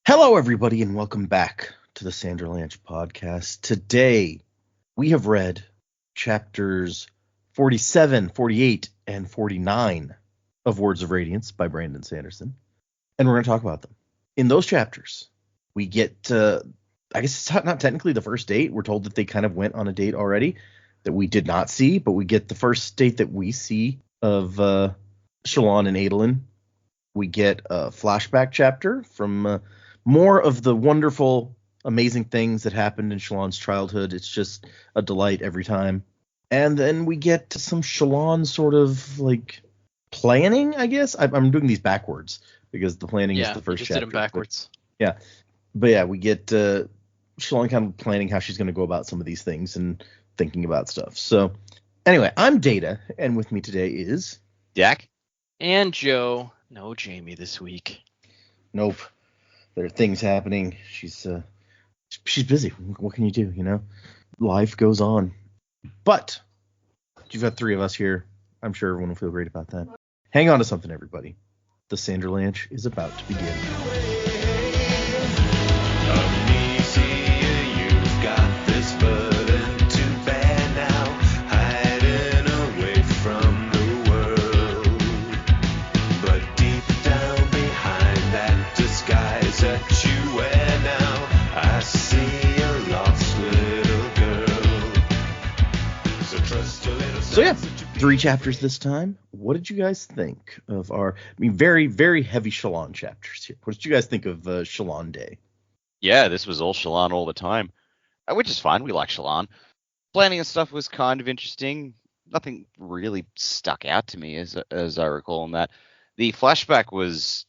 Hello, everybody, and welcome back to the Sanderlanche podcast. Today, we have read chapters 47, 48, and 49 of Words of Radiance by Brandon Sanderson, and we're going to talk about them. In those chapters, we get, I guess it's not technically the first date. We're told that they kind of went on a date already that we did not see, but we get the first date that we see of Shallan and Adolin. We get a flashback chapter from more of the wonderful, amazing things that happened in Shallan's childhood. It's just a delight every time. And then we get to some Shallan sort of like planning, I guess. I'm doing these backwards because the planning is the first just chapter. did them backwards. But yeah, we get Shallan kind of planning how she's going to go about some of these things and thinking about stuff. So anyway, I'm Data, and with me today is Dak? And Joe. No Jaymee this week. Nope. There are things happening. She's busy. What can you do, you know? Life goes on. But you've got three of us here. I'm sure everyone will feel great about that. Hang on to something, everybody. The Sanderlanche is about to begin. So yeah, 3 chapters this time. What did you guys think of our, very, very heavy Shallan chapters here? What did you guys think of Shallan Day? Yeah, this was all Shallan all the time, which is fine. We like Shallan. Planning and stuff was kind of interesting. Nothing really stuck out to me as I recall in that. The flashback was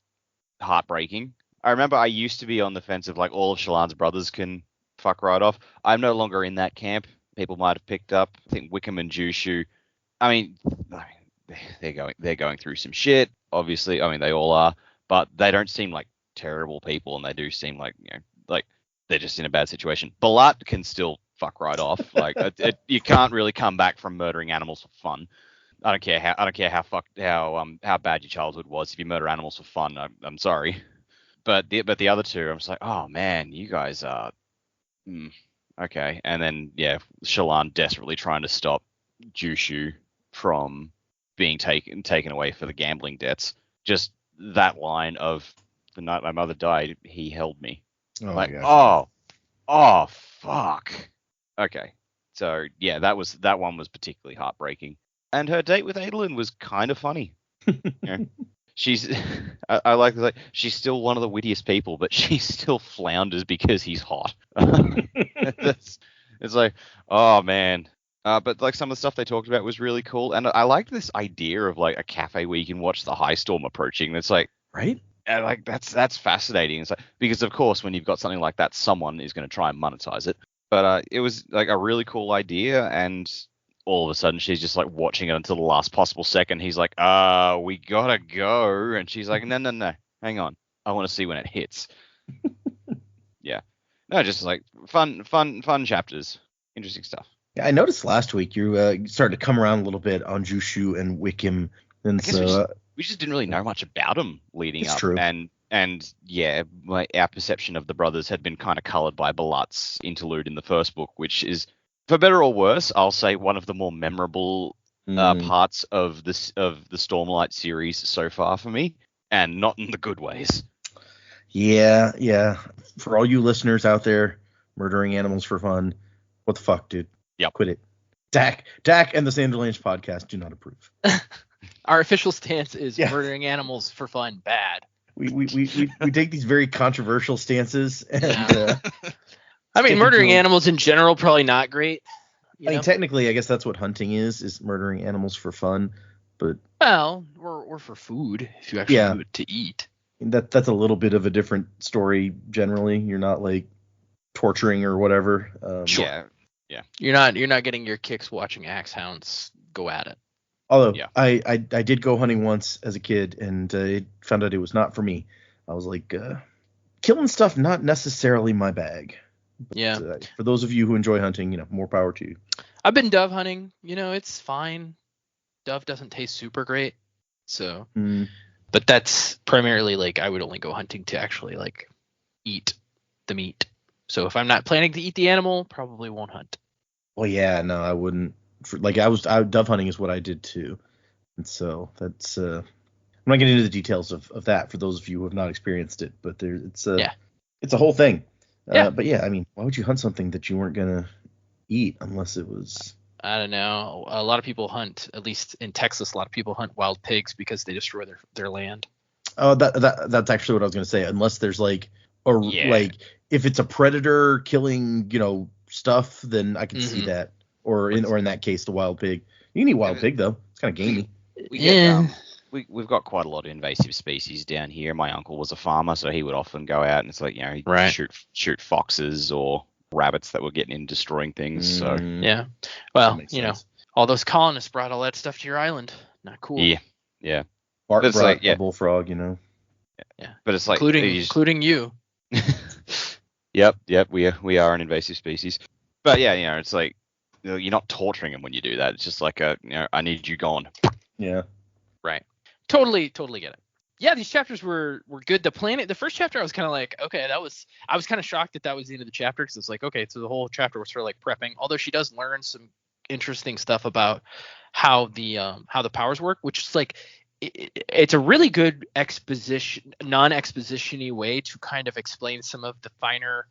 heartbreaking. I remember I used to be on the fence of like all of Shallan's brothers can fuck right off. I'm no longer in that camp. People might have picked up. I think Wickham and Jushu. I mean, they're going through some shit. Obviously, I mean they all are, but they don't seem like terrible people, and they do seem like like they're just in a bad situation. Balat can still fuck right off. Like you can't really come back from murdering animals for fun. I don't care how bad your childhood was. If you murder animals for fun, I'm sorry. But the other two, I'm just like, oh man, you guys are. Okay, and then Shallan desperately trying to stop Jushu from being taken away for the gambling debts. Just that line of the night my mother died, he held me. Oh fuck. Okay, so yeah, that one was particularly heartbreaking, and her date with Adolin was kind of funny. She's I like she's still one of the wittiest people, but she still flounders because he's hot. It's like, oh man. But like some of the stuff they talked about was really cool, and I liked this idea of like a cafe where you can watch the high storm approaching. It's like, right? Like that's fascinating. It's like, because of course when you've got something like that, someone is going to try and monetize it. But it was like a really cool idea, and all of a sudden she's just like watching it until the last possible second. He's like, we gotta go, and she's like, no, hang on, I want to see when it hits. Yeah, no, just like fun chapters, interesting stuff. Yeah, I noticed last week you started to come around a little bit on Jushu and Wickham, and so we just didn't really know much about them leading up. True. And yeah, our perception of the brothers had been kind of colored by Balat's interlude in the first book, which is, for better or worse, I'll say one of the more memorable parts of the Stormlight series so far for me, and not in the good ways. Yeah. For all you listeners out there, murdering animals for fun, what the fuck, dude? Yep. Quit it. Dak and the Sanderlanche podcast do not approve. Our official stance is murdering animals for fun, bad. We take these very controversial stances, and I mean, murdering animals in general probably not great. I mean, technically, I guess that's what hunting is murdering animals for fun. But well, we're for food if you actually do it to eat. That's a little bit of a different story. Generally, you're not like torturing or whatever. Sure. Yeah. You're not getting your kicks watching axe hounds go at it. Although I did go hunting once as a kid, and it found out it was not for me. I was like, killing stuff not necessarily my bag. But, for those of you who enjoy hunting, more power to you. I've been dove hunting. It's fine. Dove doesn't taste super great, so. But that's primarily like I would only go hunting to actually like eat the meat. So if I'm not planning to eat the animal, probably won't hunt. Well, yeah, no, I wouldn't. Dove hunting is what I did too, and so that's. I'm not getting into the details of that for those of you who have not experienced it, but it's a whole thing. Yeah. But yeah, I mean, why would you hunt something that you weren't gonna eat unless it was? I don't know. A lot of people hunt, at least in Texas, a lot of people hunt wild pigs because they destroy their land. Oh, that's actually what I was gonna say. Unless there's like like if it's a predator killing, stuff, then I can see that. Or in that case, the wild pig. You can eat wild pig though. It's kind of gamey. We get we've got quite a lot of invasive species down here. My uncle was a farmer, so he would often go out and it's like, he'd shoot foxes or rabbits that were getting in destroying things. So yeah. Well, sense. all those colonists brought all that stuff to your island. Not cool. Yeah. Bart brought a bullfrog, Yeah. But it's like including you. Yep, we are an invasive species. But yeah, it's like you're not torturing them when you do that. It's just like I need you gone. Yeah. Right. Totally get it. Yeah, these chapters were good. The first chapter I was kind of like, okay, I was kind of shocked that was the end of the chapter, because it's like, okay, so the whole chapter was sort of like prepping. Although she does learn some interesting stuff about how the powers work, which is like it's a really good non-exposition-y way to kind of explain some of the finer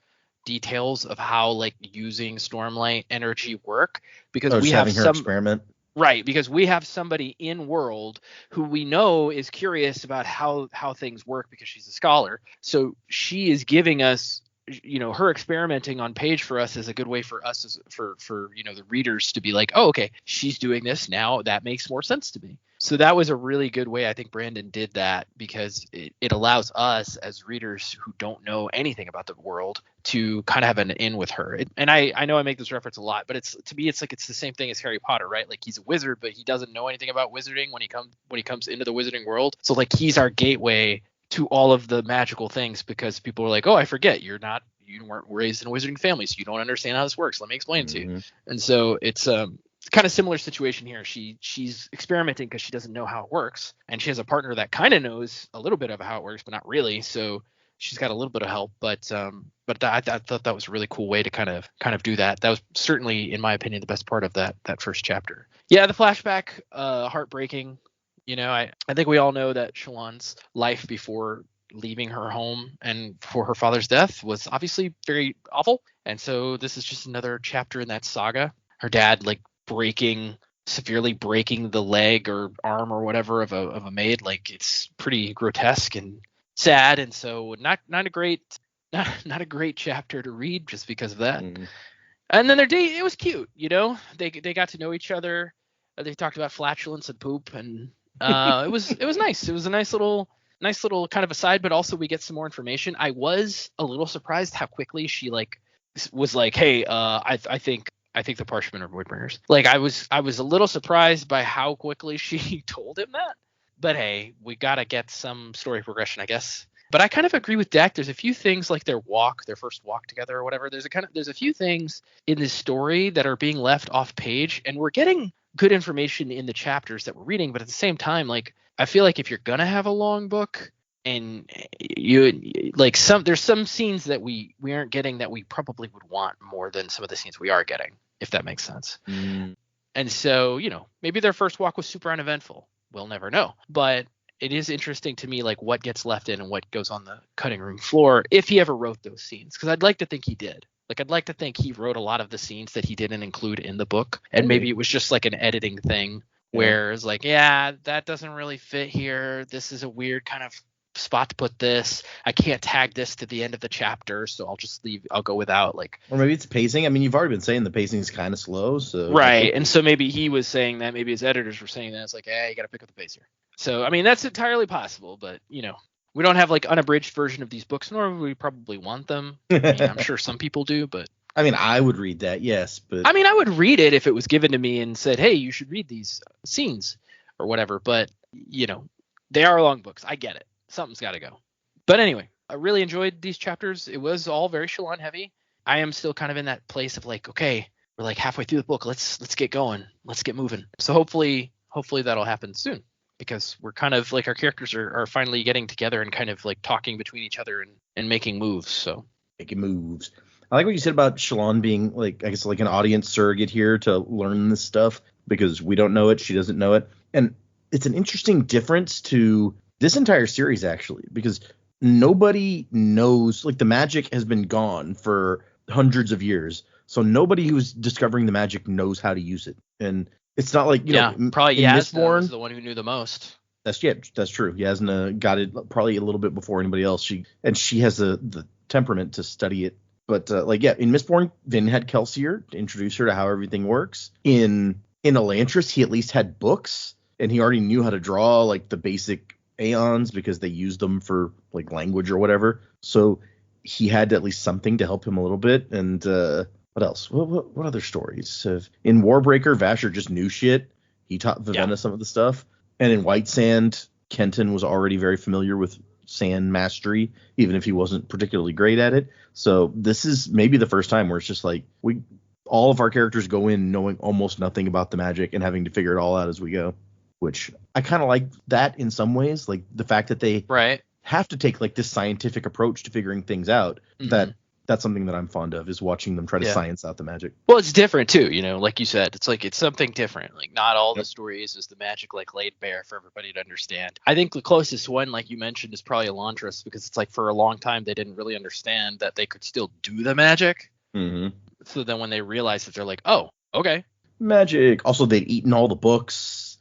details of how like using Stormlight energy work, because we have her experiment. Right, because we have somebody in world who we know is curious about how things work because she's a scholar. So she is giving us, her experimenting on page for us is a good way for us for the readers to be like, oh, okay, she's doing this now. That makes more sense to me. So that was a really good way I think Brandon did that, because it allows us as readers who don't know anything about the world to kind of have an in with her. And I know I make this reference a lot, but to me it's like it's the same thing as Harry Potter, right? Like he's a wizard, but he doesn't know anything about wizarding when he comes into the wizarding world. So like he's our gateway to all of the magical things, because people are like, oh, I forget you weren't raised in a wizarding family, so you don't understand how this works. Let me explain it to you. And so it's kind of similar situation here. She's experimenting because she doesn't know how it works, and she has a partner that kind of knows a little bit of how it works, but not really. So she's got a little bit of help, but I thought that was a really cool way to kind of do that. That was certainly, in my opinion, the best part of that first chapter. Yeah, the flashback, heartbreaking. I think we all know that Shallan's life before leaving her home and for her father's death was obviously very awful, and so this is just another chapter in that saga. Her dad like severely breaking the leg or arm or whatever of a maid. Like it's pretty grotesque and sad, and so not a great chapter to read just because of that. And then their date, it was cute. They got to know each other. They talked about flatulence and poop, and it was nice. It was a nice little kind of aside, but also we get some more information. I was a little surprised how quickly she was like, hey, I think the Parshmen are Voidbringers. Like I was a little surprised by how quickly she told him that. But hey, we gotta get some story progression, I guess. But I kind of agree with Dak. There's a few things like their first walk together or whatever. There's a few things in this story that are being left off page, and we're getting good information in the chapters that we're reading. But at the same time, like I feel like if you're gonna have a long book, and you like there's some scenes that we aren't getting that we probably would want more than some of the scenes we are getting, if that makes sense. And so, maybe their first walk was super uneventful. We'll never know. But it is interesting to me, like what gets left in and what goes on the cutting room floor, if he ever wrote those scenes. Because I'd like to think he did. Like I'd like to think he wrote a lot of the scenes that he didn't include in the book. And maybe it was just like an editing thing where it's like, yeah, that doesn't really fit here. This is a weird kind of spot to put this. I can't tag this to the end of the chapter, so I'll go without, like, or maybe it's pacing. I mean, you've already been saying the pacing is kind of slow, so right. And so maybe he was saying that, maybe his editors were saying that. It's like, hey, you got to pick up the pace here. So I mean, that's entirely possible, but we don't have like unabridged version of these books, nor would we probably want them. I mean, I'm sure some people do, but I mean, I would read that, yes, but I mean, I would read it if it was given to me and said, hey, you should read these scenes or whatever. But they are long books. I get it. Something's got to go. But anyway, I really enjoyed these chapters. It was all very Shallan heavy. I am still kind of in that place of like, okay, we're like halfway through the book. Let's get going. Let's get moving. So hopefully that'll happen soon. because we're kind of like our characters are finally getting together and kind of like talking between each other and making moves. So making moves. I like what you said about Shalon being like, I guess, like an audience surrogate here to learn this stuff because we don't know it, she doesn't know it, and it's an interesting difference to this entire series actually, because nobody knows, like the magic has been gone for hundreds of years, so nobody who's discovering the magic knows how to use it, and it's not like probably in Yasna Mistborn, was the one who knew the most. That's true. Yasna got it probably a little bit before anybody else. She has the temperament to study it. But in Mistborn, Vin had Kelsier to introduce her to how everything works. In Elantris, he at least had books, and he already knew how to draw like the basic aeons because they used them for like language or whatever. So he had at least something to help him a little bit. And what else? What other stories? In Warbreaker, Vasher just knew shit. He taught Vivenna some of the stuff. And in White Sand, Kenton was already very familiar with sand mastery, even if he wasn't particularly great at it. So this is maybe the first time where it's just like all of our characters go in knowing almost nothing about the magic and having to figure it all out as we go, which I kind of like that in some ways, like the fact that they have to take like this scientific approach to figuring things out. That's something that I'm fond of, is watching them try to science out the magic. Well, it's different too, like you said, it's something different. Like not all the stories is the magic like laid bare for everybody to understand. I think the closest one, like you mentioned, is probably Elantris, because it's like for a long time they didn't really understand that they could still do the magic. Mm-hmm. So then when they realized that, they're like, oh, okay. Magic. Also, they'd eaten all the books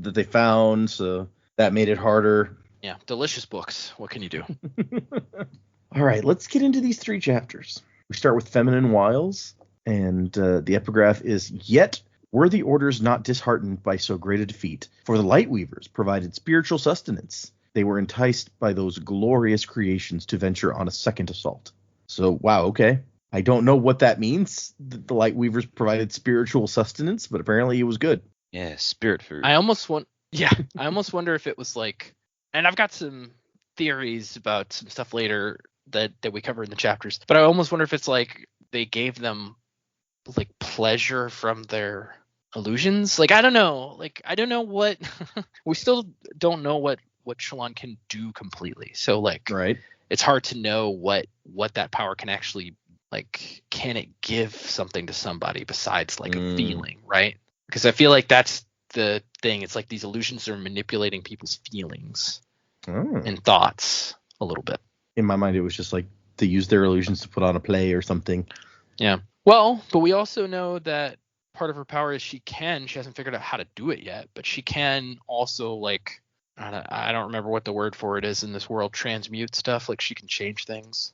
that they found, so that made it harder. Yeah, delicious books. What can you do? All right, let's get into these 3 chapters. We start with Feminine Wiles, and the epigraph is, "Yet were the orders not disheartened by so great a defeat, for the Lightweavers provided spiritual sustenance. They were enticed by those glorious creations to venture on a second assault." So, wow, okay. I don't know what that means, that the Lightweavers provided spiritual sustenance, but apparently it was good. Yeah, spirit food. I almost wonder if it was like, and I've got some theories about some stuff later that we cover in the chapters, but I almost wonder if it's like they gave them like pleasure from their illusions. Like I don't know what we still don't know what Shalon can do completely. So like it's hard to know what that power can actually, like, can it give something to somebody besides like a feeling, right? Because I feel like that's the thing. It's like these illusions are manipulating people's feelings and thoughts a little bit. In my mind, it was just like they use their illusions to put on a play or something. Yeah. Well, but we also know that part of her power is she hasn't figured out how to do it yet, but she can also, like, I don't remember what the word for it is in this world, transmute stuff. Like she can change things.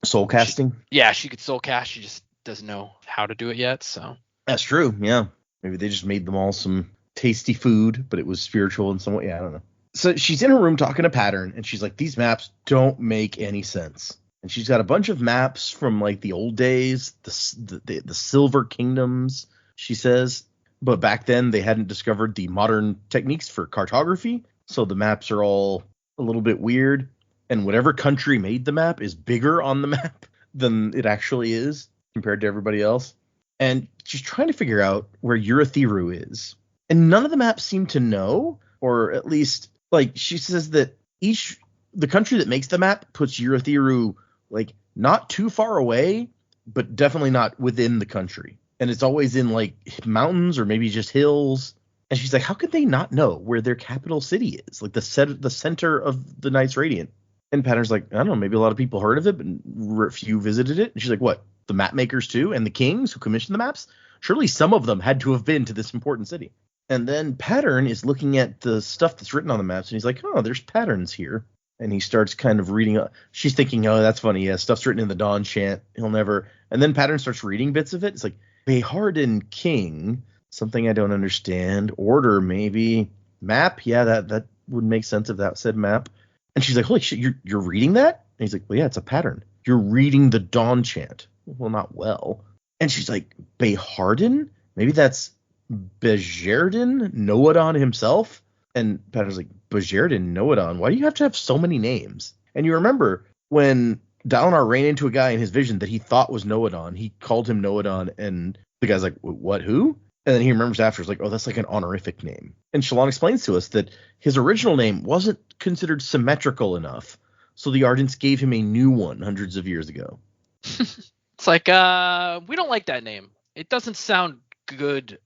Soul casting? She could soul cast. She just doesn't know how to do it yet. So that's true. Yeah. Maybe they just made them all some tasty food, but it was spiritual in some way. Yeah, I don't know. So she's in her room talking to Pattern, and she's like, these maps don't make any sense. And she's got a bunch of maps from like the old days, the Silver Kingdoms, she says. But back then they hadn't discovered the modern techniques for cartography. So the maps are all a little bit weird. And whatever country made the map is bigger on the map than it actually is compared to everybody else. And she's trying to figure out where Urithiru is. And none of the maps seem to know, or at least, like, she says that the country that makes the map puts Urithiru, like, not too far away, but definitely not within the country. And it's always in, like, mountains or maybe just hills. And she's like, how could they not know where their capital city is? Like, the center of the Knights Radiant. And Pattern's like, I don't know, maybe a lot of people heard of it, but few visited it. And she's like, what? The map makers too? And the kings who commissioned the maps? Surely some of them had to have been to this important city. And then Pattern is looking at the stuff that's written on the maps, and he's like, oh, there's patterns here. And he starts kind of reading. She's thinking, oh, that's funny. Yeah, stuff's written in the Dawn chant. He'll never. And then Pattern starts reading bits of it. It's like, Beharden King, something I don't understand. Order, maybe. Map, yeah, that would make sense if that said map. And she's like, holy shit, you're reading that? And he's like, well, yeah, it's a pattern. You're reading the Dawn chant. Well, not well. And she's like, Beharden? Maybe that's Bejerden, Noadon himself? And Pattern's like, Bejerden, Noadon? Why do you have to have so many names? And you remember when Dalinar ran into a guy in his vision that he thought was Noadon, he called him Noadon, and the guy's like, what, who? And then he remembers after, it's like, oh, that's like an honorific name. And Shallan explains to us that his original name wasn't considered symmetrical enough, so the Ardents gave him a new one hundreds of years ago. It's like, we don't like that name. It doesn't sound good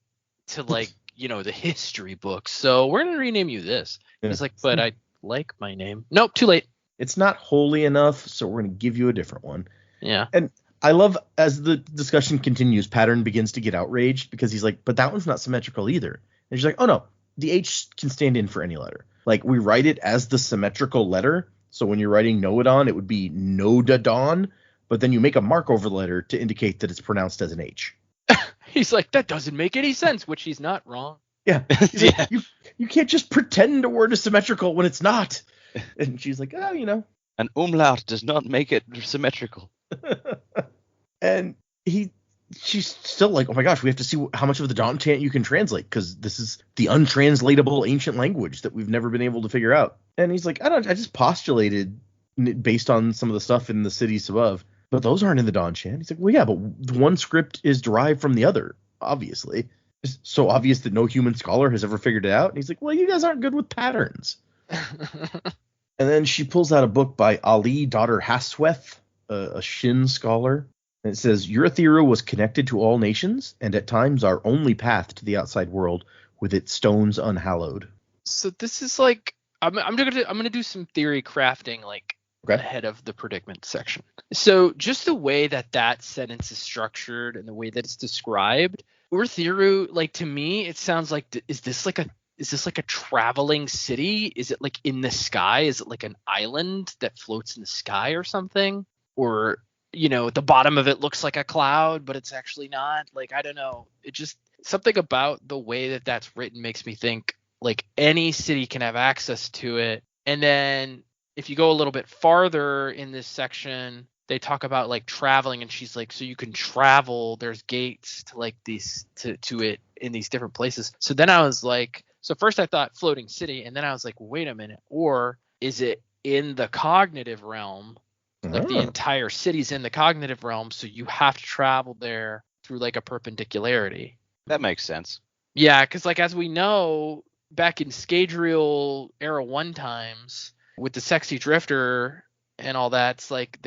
to, like, the history books, so we're going to rename you this. Yeah. He's like, but I like my name. Nope, too late. It's not holy enough, so we're going to give you a different one. Yeah. And I love, as the discussion continues, Pattern begins to get outraged because he's like, but that one's not symmetrical either. And she's like, oh no, the H can stand in for any letter. Like, we write it as the symmetrical letter. So when you're writing Noadon, it would be Nodadon, but then you make a mark over the letter to indicate that it's pronounced as an H. He's like, that doesn't make any sense, which he's not wrong. Yeah. Yeah. Like, you can't just pretend a word is symmetrical when it's not. And she's like, oh, An umlaut does not make it symmetrical. And she's still like, oh my gosh, we have to see how much of the Dawn chant you can translate, because this is the untranslatable ancient language that we've never been able to figure out. And he's like, I just postulated based on some of the stuff in the cities above, but those aren't in the Dawn chant. He's like, well, yeah, but the one script is derived from the other, obviously. It's so obvious that no human scholar has ever figured it out. And he's like, well, you guys aren't good with patterns. And then she pulls out a book by Ali, daughter Hasweth, a Shin scholar. And it says, Urithiru was connected to all nations, and at times our only path to the outside world, with its stones unhallowed. So this is like, I'm gonna do some theory crafting, like, Okay. ahead of the predicament section. So just the way that sentence is structured and the way that it's described, Urithiru, like, to me, it sounds like, is this like a traveling city? Is it like in the sky? Is it like an island that floats in the sky or something? Or, the bottom of it looks like a cloud, but it's actually not. Like, I don't know. It just, something about the way that that's written makes me think like any city can have access to it. And then if you go a little bit farther in this section, they talk about like traveling, and she's like, so you can travel, there's gates to like these to it in these different places. So then I was like, so first I thought floating city, and then I was like, wait a minute, or is it in the cognitive realm? Like the entire city's in the cognitive realm, so you have to travel there through like a perpendicularity. That makes sense. Yeah, because like as we know, back in Scadrial Era 1 times, with the Sexy Drifter and all that, it's like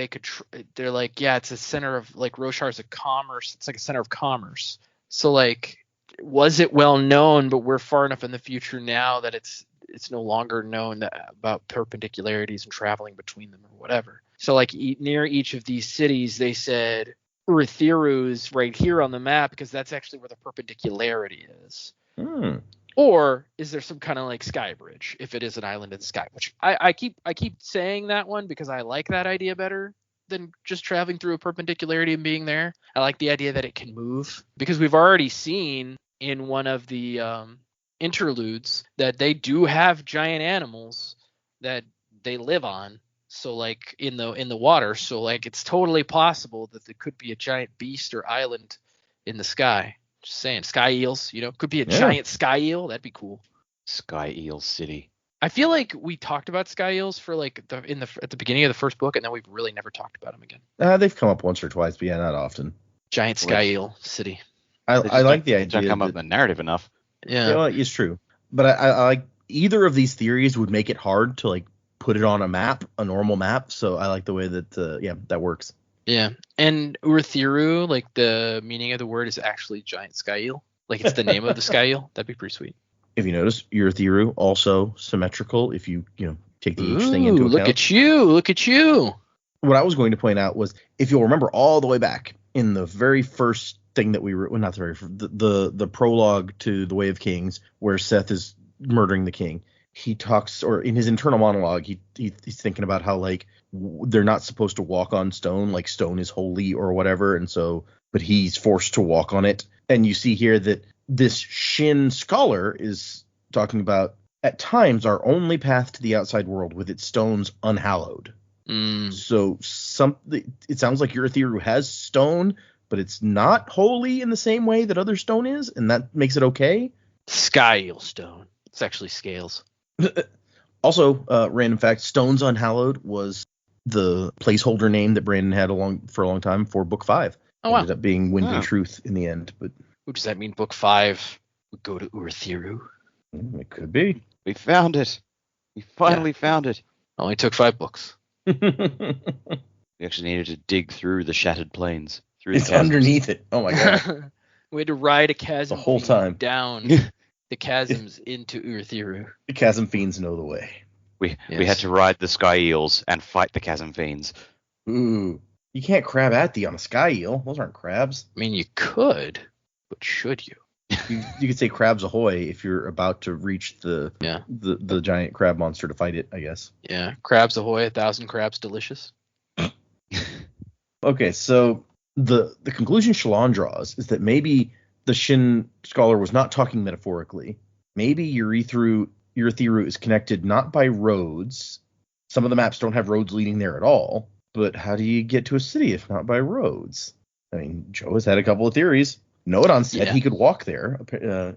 they're like, yeah, it's a center of, like, Roshar's a commerce. It's like a center of commerce. So like, was it well known, but we're far enough in the future now that it's no longer known about perpendicularities and traveling between them or whatever. So like near each of these cities, they said Urithiru's right here on the map because that's actually where the perpendicularity is. Or is there some kind of like sky bridge if it is an island in the sky? Which I keep saying that one because I like that idea better than just traveling through a perpendicularity and being there. I like the idea that it can move, because we've already seen in one of the interludes that they do have giant animals that they live on. So like in the water. So like it's totally possible that there could be a giant beast or island in the sky. Just saying, sky eels, could be a giant sky eel. That'd be cool. Sky Eel City. I feel like we talked about sky eels for like at the beginning of the first book, and then we've really never talked about them again. They've come up once or twice, but yeah, not often. Giant sky eel city. I like the idea. Don't come up in the narrative enough. Yeah, it's true. But I like either of these theories would make it hard to like put it on a map, a normal map. So I like the way that that works. Yeah, and Urithiru, like the meaning of the word is actually giant sky eel. Like it's the name of the sky eel. That'd be pretty sweet. If you notice, Urithiru also symmetrical. If you take the each thing into account. Look at you. What I was going to point out was, if you'll remember all the way back in the very first thing that we were, well, not the very first, the prologue to The Way of Kings, where Seth is murdering the king. He talks, or in his internal monologue, he's thinking about how like they're not supposed to walk on stone, like stone is holy or whatever, and so, but he's forced to walk on it. And you see here that this Shin scholar is talking about, at times, our only path to the outside world with its stones unhallowed. So it sounds like Urithiru has stone, but it's not holy in the same way that other stone is, and that makes it okay. Sky eel stone. It's actually scales. Also, random fact, Stones Unhallowed was the placeholder name that Brandon had for a long time for book 5. Oh, wow. Ended up being Wind and Truth in the end, but Does that mean book 5 would go to Urthiru? It could be. We found it. We finally found it. Only took 5 books. We actually needed to dig through the shattered plains. It's underneath it. Oh my god. We had to ride a chasm The whole time. down the chasms into Urthiru. The chasm fiends know the way. We had to ride the sky eels and fight the chasm fiends. Ooh. You can't crab at thee on a sky eel. Those aren't crabs. I mean, you could, but should you? You could say crabs ahoy if you're about to reach the giant crab monster to fight it, I guess. Yeah, crabs ahoy, 1,000 crabs delicious. Okay, so the conclusion Shallan draws is that maybe the Shin scholar was not talking metaphorically. Maybe Urthiru is connected not by roads. Some of the maps don't have roads leading there at all. But how do you get to a city if not by roads? I mean, Joe has had a couple of theories. Noadon said he could walk there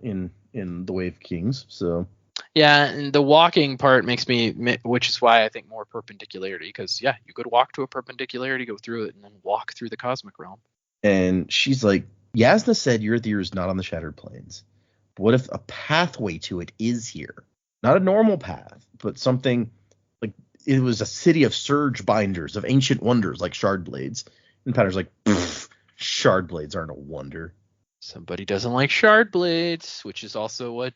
in the Way of Kings. So yeah, and the walking part makes me, which is why I think more perpendicularity, because you could walk to a perpendicularity, go through it, and then walk through the cosmic realm. And she's like, Yasna said Urthiru is not on the Shattered Plains. But what if a pathway to it is here? Not a normal path, but something like it was a city of surge binders, of ancient wonders like shard blades. And Patter's like, shard blades aren't a wonder. Somebody doesn't like shard blades, which is also what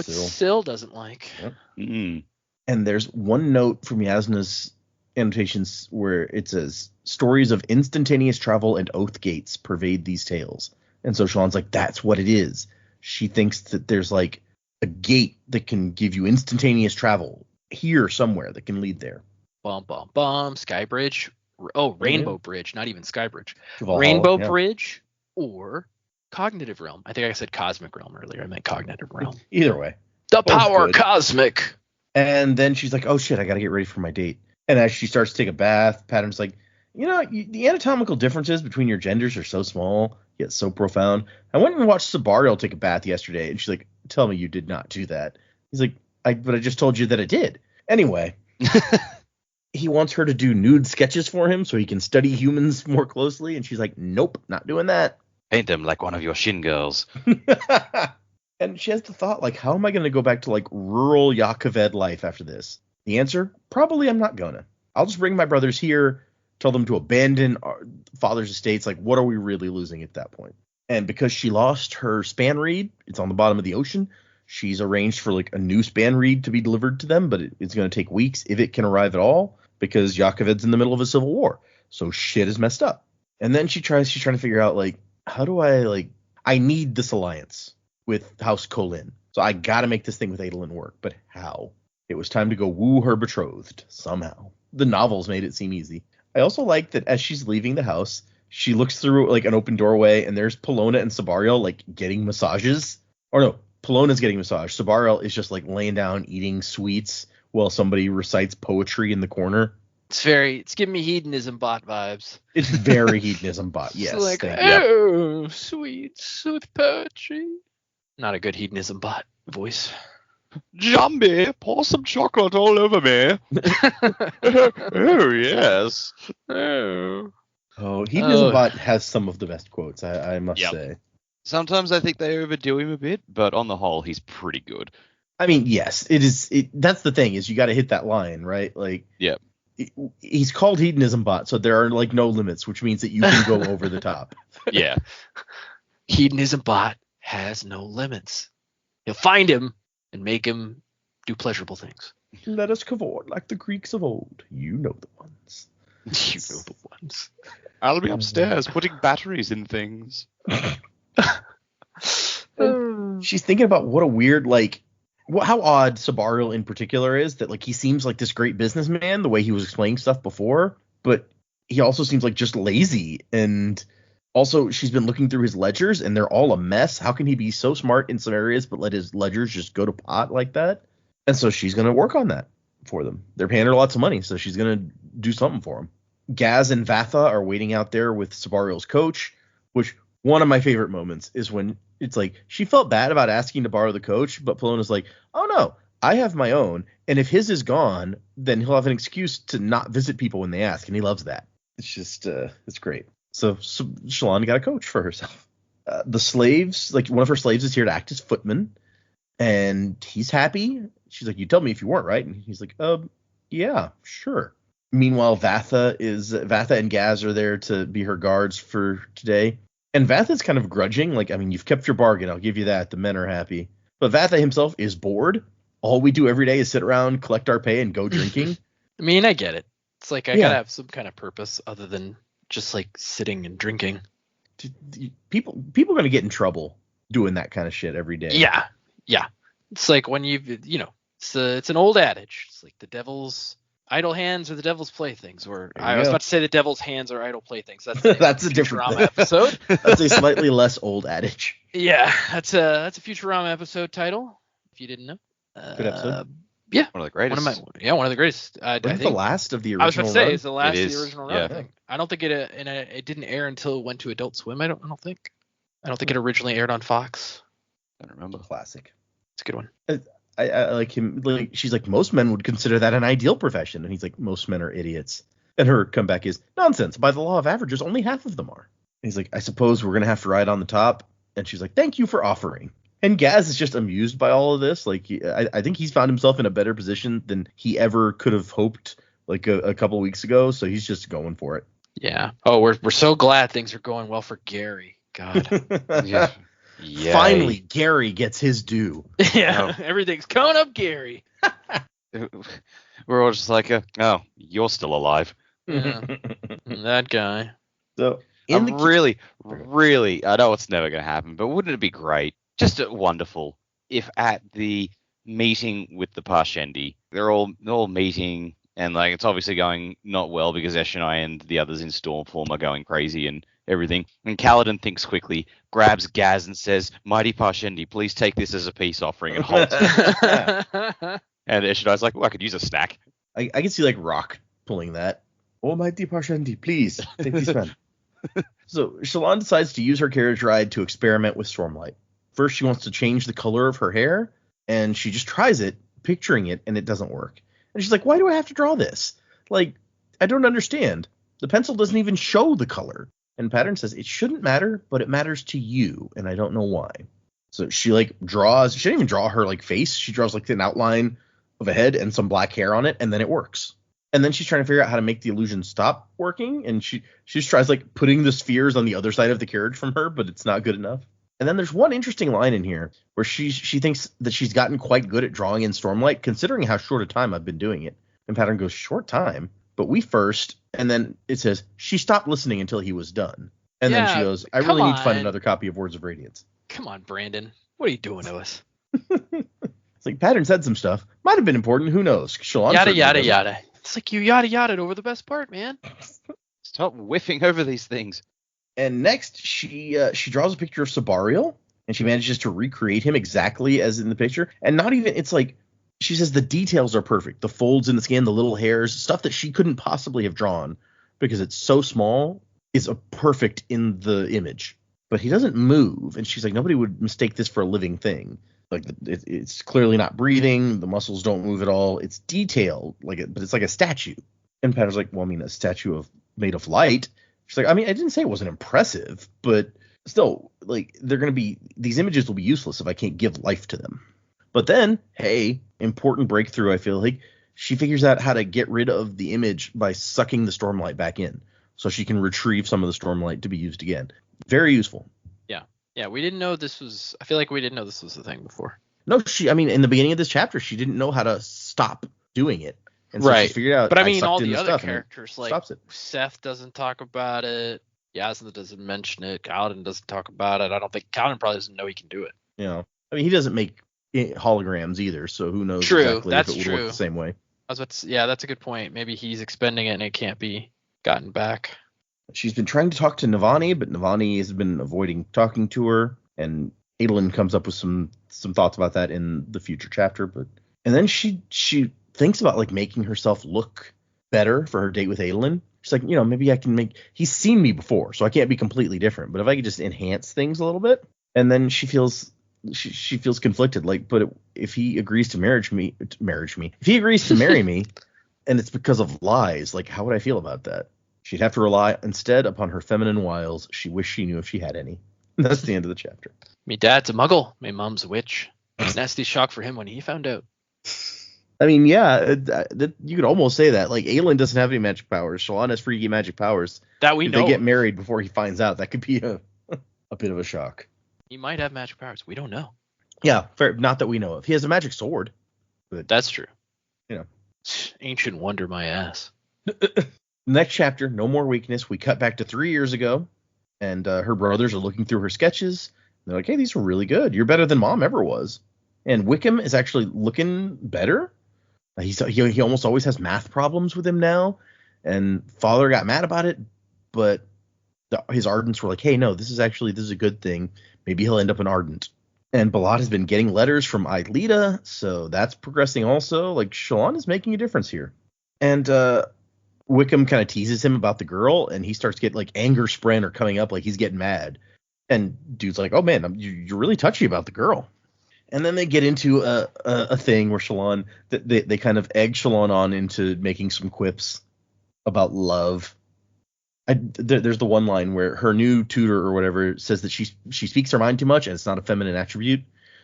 Syl doesn't like. Yep. Mm-hmm. And there's one note from Yasna's annotations where it says, stories of instantaneous travel and oath gates pervade these tales. And so Shallan's like, that's what it is. She thinks that there's like a gate that can give you instantaneous travel here somewhere that can lead there. Bum, bum, bum. Skybridge. Oh, Rainbow Bridge, not even Skybridge. Valhalla, Rainbow Bridge or Cognitive Realm. I think I said Cosmic Realm earlier. I meant Cognitive Realm. Either way. The power cosmic. And then she's like, oh shit, I got to get ready for my date. And as she starts to take a bath, Pattern's like, the anatomical differences between your genders are so small, yet so profound. I went and watched Sabariel take a bath yesterday, and she's like, tell me you did not do that. He's like, but I just told you that I did. Anyway, he wants her to do nude sketches for him so he can study humans more closely. And she's like, nope, not doing that. Paint them like one of your Shin girls. And she has the thought, like, how am I going to go back to, like, rural Yakoved life after this? The answer? Probably I'm not going to. I'll just bring my brothers here, tell them to abandon our father's estates. Like, what are we really losing at that point? And because she lost her span reed, it's on the bottom of the ocean, she's arranged for, like, a new span reed to be delivered to them, but it's going to take weeks if it can arrive at all, because Yakoved's in the middle of a civil war. So shit is messed up. And then she's trying to figure out, like, how do I need this alliance with House Colin. So I got to make this thing with Adolin work. But how? It was time to go woo her betrothed somehow. The novels made it seem easy. I also like that as she's leaving the house, she looks through like an open doorway and there's Polona and Sabariel like getting massages. Or no, Polona's getting massage. Sabariel is just like laying down eating sweets while somebody recites poetry in the corner. It's giving me hedonism bot vibes. It's very hedonism bot. Yes. It's like, sweets with poetry. Not a good hedonism bot voice. Jambi, pour some chocolate all over me. Oh, yes. Oh, hedonism bot has some of the best quotes, I must say. Sometimes I think they overdo him a bit, but on the whole, he's pretty good. I mean, yes, it is. That's the thing, is you got to hit that line, right? Like, he's called hedonism bot, so there are like no limits, which means that you can go over the top. Yeah. Hedonism bot has no limits. You'll find him and make him do pleasurable things. Let us cavort like the Greeks of old. You know the ones. You know the ones. I'll be upstairs putting batteries in things. She's thinking about what a weird, like, how odd Sabariel in particular is, that like he seems like this great businessman the way he was explaining stuff before, but he also seems like just lazy. And also she's been looking through his ledgers and they're all a mess. How can he be so smart in some areas but let his ledgers just go to pot like that? And so she's going to work on that for them. They're paying her lots of money, so she's going to do something for them. Gaz and Vatha are waiting out there with Sabariel's coach, which one of my favorite moments is when it's like she felt bad about asking to borrow the coach, but Polona's like, oh no, I have my own. And if his is gone, then he'll have an excuse to not visit people when they ask. And he loves that. It's just, it's great. So Shallan got a coach for herself. The slaves, like one of her slaves is here to act as footman, and he's happy. She's like, you tell me if you weren't, right? And he's like, yeah, sure. Meanwhile, Vatha and Gaz are there to be her guards for today. And Vatha's kind of grudging. Like, I mean, you've kept your bargain. I'll give you that. The men are happy. But Vatha himself is bored. All we do every day is sit around, collect our pay, and go drinking. I mean, I get it. It's like I gotta have some kind of purpose other than just like sitting and drinking. People are going to get in trouble doing that kind of shit every day. Yeah. It's like when it's an old adage. It's like the devil's idle hands are the devil's playthings. Or I was about to say the devil's hands are idle playthings. That's a different Futurama episode. That's a slightly less old adage. Yeah, that's a Futurama episode title. If you didn't know. Good episode. Yeah, one of the greatest. One of the greatest. I think the last of the original. I was about to say run? it's the last of the original run. Yeah. I think. I don't think it didn't air until it went to Adult Swim. I don't think it originally aired on Fox. I don't remember. Classic. It's a good one. I like him. Like, she's like, most men would consider that an ideal profession, and he's like, most men are idiots. And her comeback is nonsense. By the law of averages, only half of them are. And he's like, I suppose we're gonna have to ride on the top. And she's like, thank you for offering. And Gaz is just amused by all of this. Like, I think he's found himself in a better position than he ever could have hoped, like a couple weeks ago. So he's just going for it. Yeah. Oh, we're so glad things are going well for Gary. God. Yeah. Finally, Gary gets his due. Yeah. Everything's coming up, Gary. We're all just like, oh, you're still alive. Yeah. That guy. So really, I know it's never going to happen, but wouldn't it be great? Just wonderful if at the meeting with the Parshendi, they're all meeting, and like it's obviously going not well because Eshonai and the others in Stormform are going crazy and everything. And Kaladin thinks quickly, grabs Gaz and says, "Mighty Parshendi, please take this as a peace offering," and holds it. And Eshonai's like, "Well, I could use a snack." I can see like Rock pulling that. Oh, mighty Parshendi, please take this man. So Shallan decides to use her carriage ride to experiment with Stormlight. First, she wants to change the color of her hair, and she just tries it, picturing it, and it doesn't work. And she's like, why do I have to draw this? Like, I don't understand. The pencil doesn't even show the color. And Pattern says, it shouldn't matter, but it matters to you, and I don't know why. So she, like, draws. She didn't even draw her, like, face. She draws, like, an outline of a head and some black hair on it, and then it works. And then she's trying to figure out how to make the illusion stop working, and she just tries, like, putting the spheres on the other side of the carriage from her, but it's not good enough. And then there's one interesting line in here where she thinks that she's gotten quite good at drawing in Stormlight, considering how short a time I've been doing it. And Pattern goes, short time? But we first. And then it says, she stopped listening until he was done. And then she goes, I really need to find another copy of Words of Radiance. Come on, Brandon. What are you doing to us? It's like Pattern said some stuff. Might have been important. Who knows? Shallan Yada. It's like you yada over the best part, man. Stop whiffing over these things. And next, she draws a picture of Sabariel, and she manages to recreate him exactly as in the picture. And not even, it's like, she says the details are perfect. The folds in the skin, the little hairs, stuff that she couldn't possibly have drawn because it's so small is a perfect in the image. But he doesn't move, and she's like, nobody would mistake this for a living thing. Like, it's clearly not breathing. The muscles don't move at all. It's detailed, but it's like a statue. And Patter's like, well, I mean, a statue made of light. She's like, I mean, I didn't say it wasn't impressive, but still, like, these images will be useless if I can't give life to them. But then, hey, important breakthrough, I feel like. She figures out how to get rid of the image by sucking the Stormlight back in. So she can retrieve some of the Stormlight to be used again. Very useful. Yeah, we didn't know this was, I feel like we didn't know this was a thing before. No, in the beginning of this chapter, she didn't know how to stop doing it. And so she figured out. But I mean, all the other characters, like Seth doesn't talk about it. Yasna doesn't mention it. Kaladin doesn't talk about it. I don't think Kaladin probably doesn't know he can do it. Yeah, I mean, he doesn't make holograms either, so who knows exactly if it would work the same way. That's a good point. Maybe he's expending it and it can't be gotten back. She's been trying to talk to Navani, but Navani has been avoiding talking to her, and Adolin comes up with some thoughts about that in the future chapter. And then she thinks about like making herself look better for her date with Adolin. She's like, maybe I can he's seen me before, so I can't be completely different, but if I could just enhance things a little bit. And then she feels conflicted, like, but if he agrees to marry me, if he agrees to marry me, and it's because of lies, like, how would I feel about that? She'd have to rely instead upon her feminine wiles. She wished she knew if she had any. That's the end of the chapter. Me dad's a muggle. Me mom's a witch. Nasty shock for him when he found out. I mean, yeah, you could almost say that. Like, Aelin doesn't have any magic powers. Shallan has freaky magic powers. That we if know. They get of. married before he finds out. That could be a bit of a shock. He might have magic powers. We don't know. Yeah, fair. Not that we know of. He has a magic sword. But, That's true. You know. Ancient wonder, my ass. Next chapter, no more weakness. We cut back to 3 years ago, and her brothers are looking through her sketches. They're like, hey, these are really good. You're better than Mom ever was. And Wickham is actually looking better. He almost always has math problems with him now. And Father got mad about it, but his Ardents were like, hey, no, this is a good thing. Maybe he'll end up an Ardent. And Balat has been getting letters from Aelita, so that's progressing also. Like, Shallan is making a difference here. And Wickham kind of teases him about the girl, and he starts getting, like, anger spren are coming up, like he's getting mad. And dude's like, oh, man, you're really touchy about the girl. And then they get into a thing where Shallan, they kind of egg Shallan on into making some quips about love. There's the one line where her new tutor or whatever says that she speaks her mind too much and it's not a feminine attribute.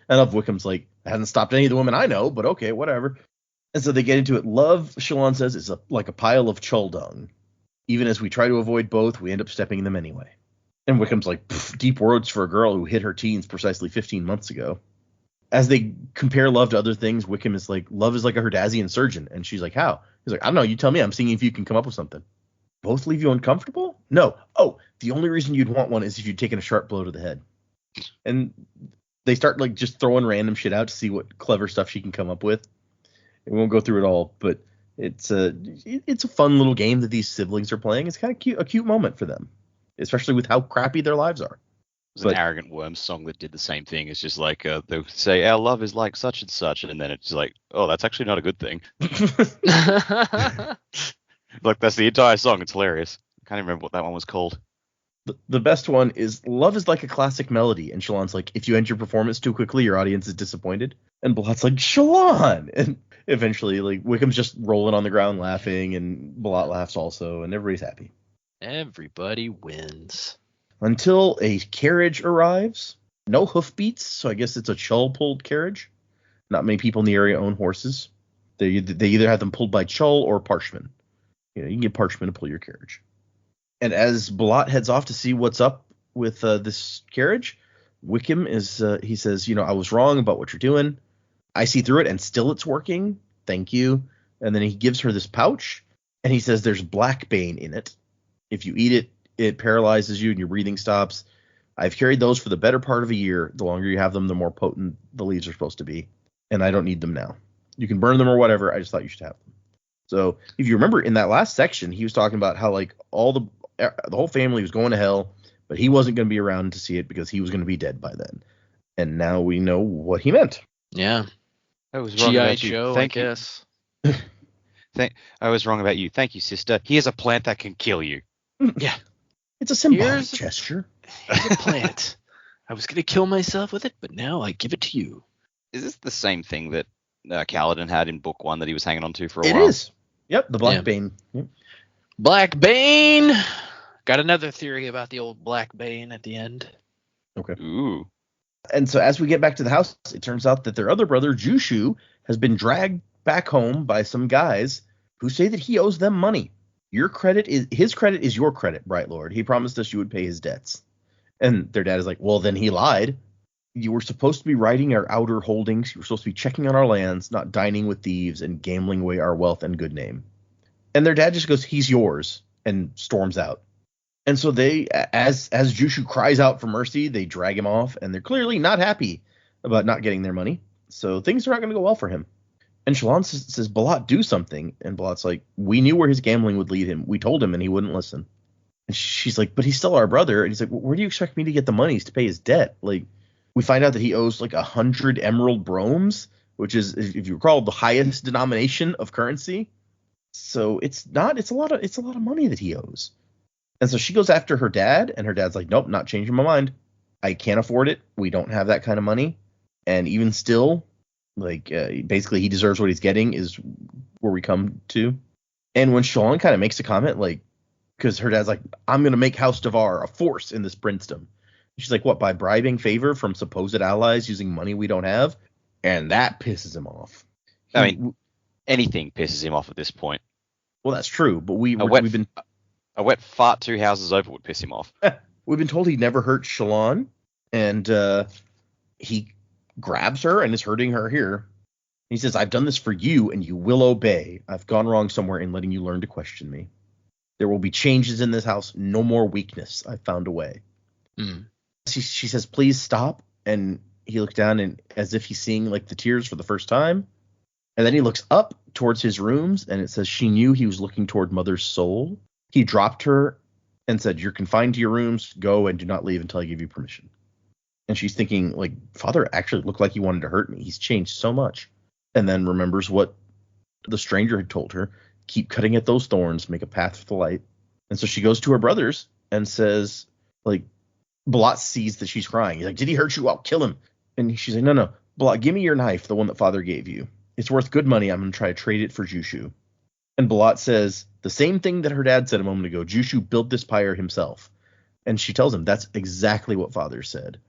And of Wickham's like, that hasn't stopped any of the women I know, but okay, whatever. And so they get into it. Love, Shallan says, is like a pile of chul dung. Even as we try to avoid both, we end up stepping in them anyway. And Wickham's like, deep words for a girl who hit her teens precisely 15 months ago. As they compare love to other things, Wickham is like, love is like a Herdazian surgeon. And she's like, how? He's like, I don't know. You tell me. I'm seeing if you can come up with something. Both leave you uncomfortable? No. Oh, the only reason you'd want one is if you'd taken a sharp blow to the head. And they start like just throwing random shit out to see what clever stuff she can come up with. We won't go through it all, but it's a fun little game that these siblings are playing. It's kind of cute, a cute moment for them, especially with how crappy their lives are. It was an Arrogant Worms song that did the same thing. It's just like they would say, our love is like such and such, and then it's like, oh, that's actually not a good thing. Like, that's the entire song. It's hilarious. I can't even remember what that one was called. The best one is, love is like a classic melody. And Shallan's like, if you end your performance too quickly, your audience is disappointed. And Balat's like, Shallan! And eventually, like, Wickham's just rolling on the ground laughing, and Balat laughs also, and everybody's happy. Everybody wins. Until a carriage arrives. No hoofbeats, so I guess it's a Chull-pulled carriage. Not many people in the area own horses. They either have them pulled by Chull or Parchman. You can get Parchman to pull your carriage. And as Balat heads off to see what's up with this carriage, Wickham he says, I was wrong about what you're doing. I see through it, and still it's working. Thank you. And then he gives her this pouch, and he says there's blackbane in it. If you eat it, it paralyzes you and your breathing stops. I've carried those for the better part of a year. The longer you have them, the more potent the leaves are supposed to be. And I don't need them now. You can burn them or whatever. I just thought you should have them. So if you remember in that last section, he was talking about how like all the whole family was going to hell, but he wasn't going to be around to see it because he was going to be dead by then. And now we know what he meant. Yeah. I was wrong G.I. about you. Joe, Thank I you. guess. I was wrong about you. Thank you, sister. Here's a plant that can kill you. Yeah. It's a symbolic gesture. Here's a plant. I was going to kill myself with it, but now I give it to you. Is this the same thing that Kaladin had in book 1 that he was hanging on to for a It while? It is. Yep, the Blackbane. Yep. Blackbane! Got another theory about the old Blackbane at the end. Okay. Ooh. And so as we get back to the house, it turns out that their other brother, Jushu, has been dragged back home by some guys who say that he owes them money. His credit is your credit, Bright Lord. He promised us you would pay his debts. And their dad is like, well, then he lied. You were supposed to be writing our outer holdings. You were supposed to be checking on our lands, not dining with thieves and gambling away our wealth and good name. And their dad just goes, he's yours, and storms out. And so they, as Jushu cries out for mercy, they drag him off, and they're clearly not happy about not getting their money. So things are not going to go well for him. And Shallan says, Balat, do something. And Balat's like, we knew where his gambling would lead him. We told him, and he wouldn't listen. And she's like, but he's still our brother. And he's like, well, where do you expect me to get the monies to pay his debt? Like, we find out that he owes like 100 emerald bromes, which is, if you recall, the highest denomination of currency. So it's a lot of money that he owes. And so she goes after her dad, and her dad's like, nope, not changing my mind. I can't afford it. We don't have that kind of money. And even still, like, basically he deserves what he's getting is where we come to. And when Shallan kind of makes a comment, like, because her dad's like, I'm going to make House Devar a force in this princedom. She's like, what, by bribing favor from supposed allies using money we don't have? And that pisses him off. I mean, anything pisses him off at this point. Well, that's true, but we've been a wet fart 2 houses over would piss him off. We've been told he never hurt Shallan, and he grabs her and is hurting her here. He says, I've done this for you, and you will obey. I've gone wrong somewhere in letting you learn to question me. There will be changes in this house. No more weakness. I've found a way. Mm. She says, please stop. And he looks down, and as if he's seeing like the tears for the first time. And then he looks up towards his rooms, and it says she knew he was looking toward Mother's soul. He dropped her and said, you're confined to your rooms. Go and do not leave until I give you permission. And she's thinking, like, Father actually looked like he wanted to hurt me. He's changed so much. And then remembers what the stranger had told her. Keep cutting at those thorns. Make a path for the light. And so she goes to her brothers and says, like, Balat sees that she's crying. He's like, did he hurt you? I'll kill him. And she's like, no. Balat, give me your knife, the one that Father gave you. It's worth good money. I'm going to try to trade it for Jushu. And Balat says the same thing that her dad said a moment ago. Jushu built this pyre himself. And she tells him that's exactly what Father said.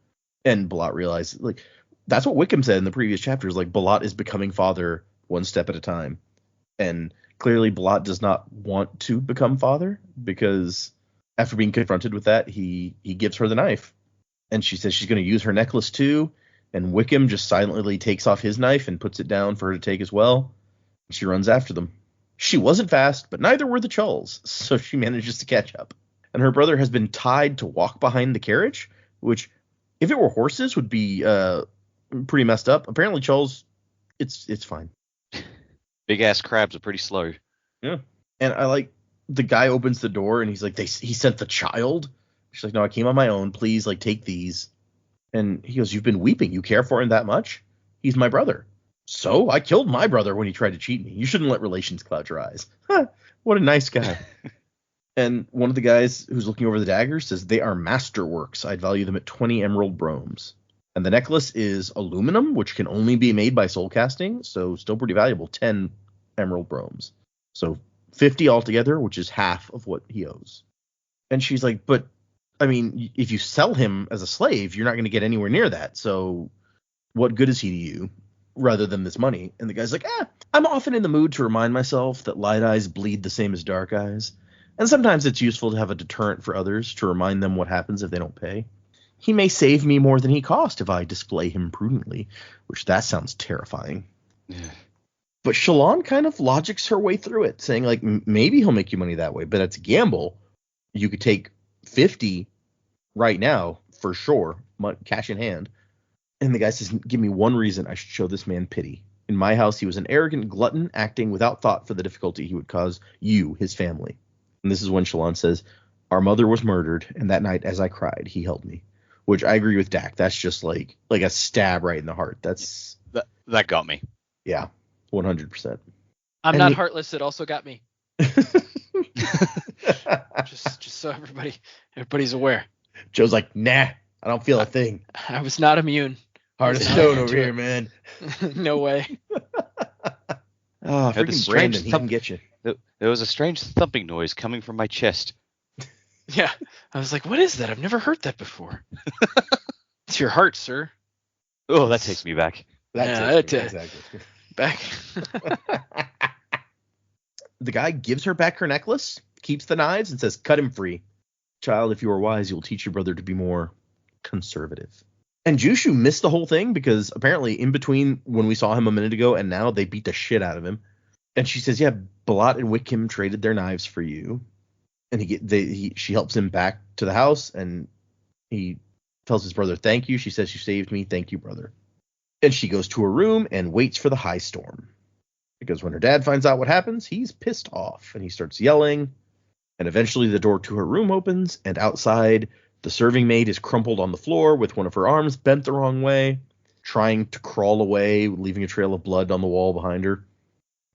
And Balat realized, like, that's what Wickham said in the previous chapters. Like, Balat is becoming Father one step at a time. And clearly Balat does not want to become Father, because after being confronted with that, he gives her the knife. And she says she's going to use her necklace too. And Wickham just silently takes off his knife and puts it down for her to take as well. She runs after them. She wasn't fast, but neither were the Chulls, so she manages to catch up. And her brother has been tied to walk behind the carriage, which, if it were horses, would be pretty messed up. Apparently, Chulls, it's fine. Big ass crabs are pretty slow. Yeah. And I like, the guy opens the door and he's like, he sent the child. She's like, no, I came on my own. Please, like, take these. And he goes, you've been weeping. You care for him that much? He's my brother. So I killed my brother when he tried to cheat me. You shouldn't let relations cloud your eyes. Huh, what a nice guy. And one of the guys who's looking over the daggers says, they are masterworks. I'd value them at 20 emerald bromes. And the necklace is aluminum, which can only be made by soul casting. So still pretty valuable, 10 emerald bromes. So 50 altogether, which is half of what he owes. And she's like, but I mean, if you sell him as a slave, you're not going to get anywhere near that. So what good is he to you rather than this money? And the guy's like, I'm often in the mood to remind myself that light eyes bleed the same as dark eyes. And sometimes it's useful to have a deterrent for others to remind them what happens if they don't pay. He may save me more than he cost if I display him prudently, which that sounds terrifying. Yeah. But Shallan kind of logics her way through it, saying, like, maybe he'll make you money that way, but it's a gamble. You could take 50 right now, for sure, cash in hand. And the guy says, give me one reason I should show this man pity. In my house, he was an arrogant glutton, acting without thought for the difficulty he would cause you, his family. And this is when Shallan says, our mother was murdered, and that night, as I cried, he held me. Which I agree with Dak. That's just like a stab right in the heart. That got me. Yeah, 100%. I'm not heartless. It also got me. just so everybody's aware. Joe's like, nah, I don't feel a thing. I was not immune. Heart of stone over here, man. No way. Oh, freaking Brandon, he can get you. There was a strange thumping noise coming from my chest. Yeah, I was like, what is that? I've never heard that before. It's your heart, sir. Oh, that takes me back. Exactly. Back. The guy gives her back her necklace, keeps the knives, and says, cut him free. Child, if you are wise, you will teach your brother to be more conservative. And Jushu missed the whole thing because apparently in between when we saw him a minute ago and now they beat the shit out of him. And she says, yeah, Balat and Wickham traded their knives for you. And she helps him back to the house, and he tells his brother, thank you. She says, you saved me. Thank you, brother. And she goes to her room and waits for the high storm. Because when her dad finds out what happens, he's pissed off, and he starts yelling. And eventually the door to her room opens, and outside, the serving maid is crumpled on the floor with one of her arms bent the wrong way, trying to crawl away, leaving a trail of blood on the wall behind her.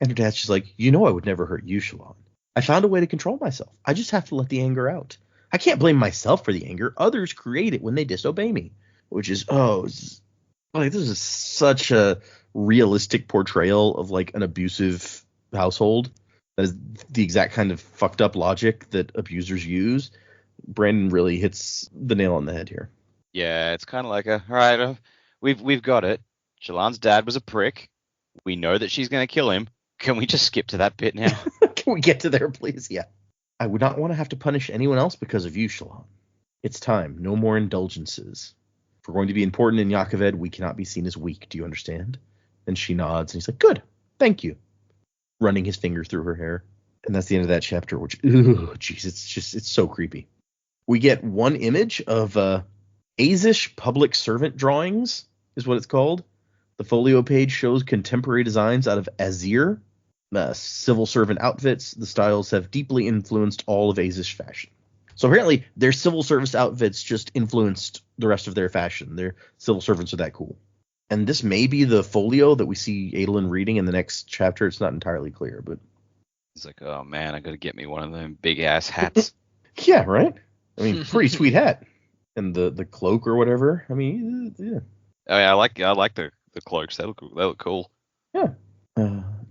And her dad's just like, you know I would never hurt you, Shallan. I found a way to control myself. I just have to let the anger out. I can't blame myself for the anger. Others create it when they disobey me. Which is, this is such a realistic portrayal of like an abusive household. That is the exact kind of fucked up logic that abusers use. Brandon really hits the nail on the head here. Yeah, it's kind of like all right, we've got it. Shallan's dad was a prick. We know that she's going to kill him. Can we just skip to that bit now? Can we get to there, please? Yeah. I would not want to have to punish anyone else because of you, Shallan. It's time. No more indulgences. If we're going to be important in Yaakoved, we cannot be seen as weak. Do you understand? And she nods, and he's like, good. Thank you. Running his finger through her hair. And that's the end of that chapter, which, jeez, it's so creepy. We get one image of Azish public servant drawings, is what it's called. The folio page shows contemporary designs out of Azir, civil servant outfits. The styles have deeply influenced all of Azish fashion. So apparently their civil service outfits just influenced the rest of their fashion. Their civil servants are that cool. And this may be the folio that we see Adolin reading in the next chapter. It's not entirely clear, but He's like, oh man, I got to get me one of them big ass hats. yeah, right? I mean, pretty sweet hat. And the cloak or whatever. I mean, yeah. Oh yeah, I like the cloaks. They look cool. Yeah.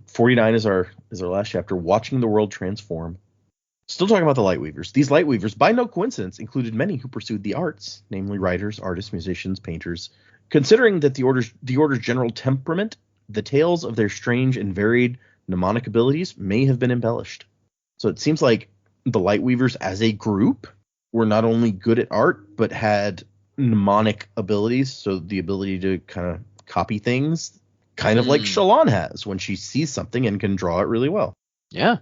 49 is our last chapter, watching the world transform. Still talking about the Lightweavers. These Lightweavers, by no coincidence, included many who pursued the arts, namely writers, artists, musicians, painters. Considering that the order's general temperament, the tales of their strange and varied mnemonic abilities may have been embellished. So it seems like the Lightweavers as a group were not only good at art, but had mnemonic abilities, so the ability to kind of copy things, kind of like Shallan has when she sees something and can draw it really well. Yeah.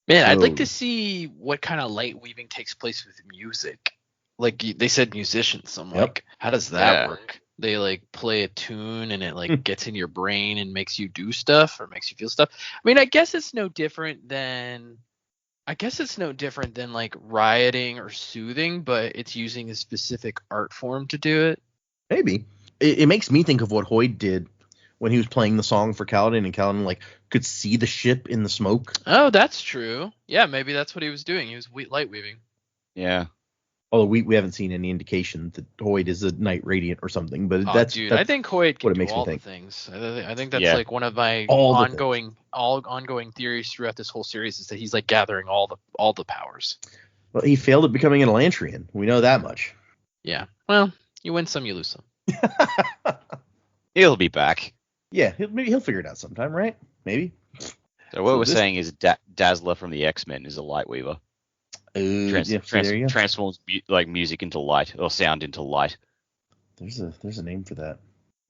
Man, I'd like to see what kind of light weaving takes place with music. Like they said musicians. I'm like, how does that work? They like play a tune and it like gets in your brain and makes you do stuff or makes you feel stuff. I mean, I guess it's no different than like rioting or soothing, but it's using a specific art form to do it. Maybe. It makes me think of what Hoyd did when he was playing the song for Kaladin, and Kaladin like could see the ship in the smoke. Oh, that's true. Yeah, maybe that's what he was doing. He was light weaving. Yeah. Although we haven't seen any indication that Hoyd is a Knight Radiant or something, but that's I think Hoyd can what it do makes all me think. the things. I think that's like one of my ongoing theories throughout this whole series is that he's like gathering all the powers. Well, he failed at becoming an Elantrian. We know that much. Yeah. Well, you win some, you lose some. He'll be back. Yeah, he'll figure it out sometime, right? Maybe. So what we're saying is Dazzler from the X-Men is a Lightweaver. Transforms like music into light or sound into light. There's a name for that.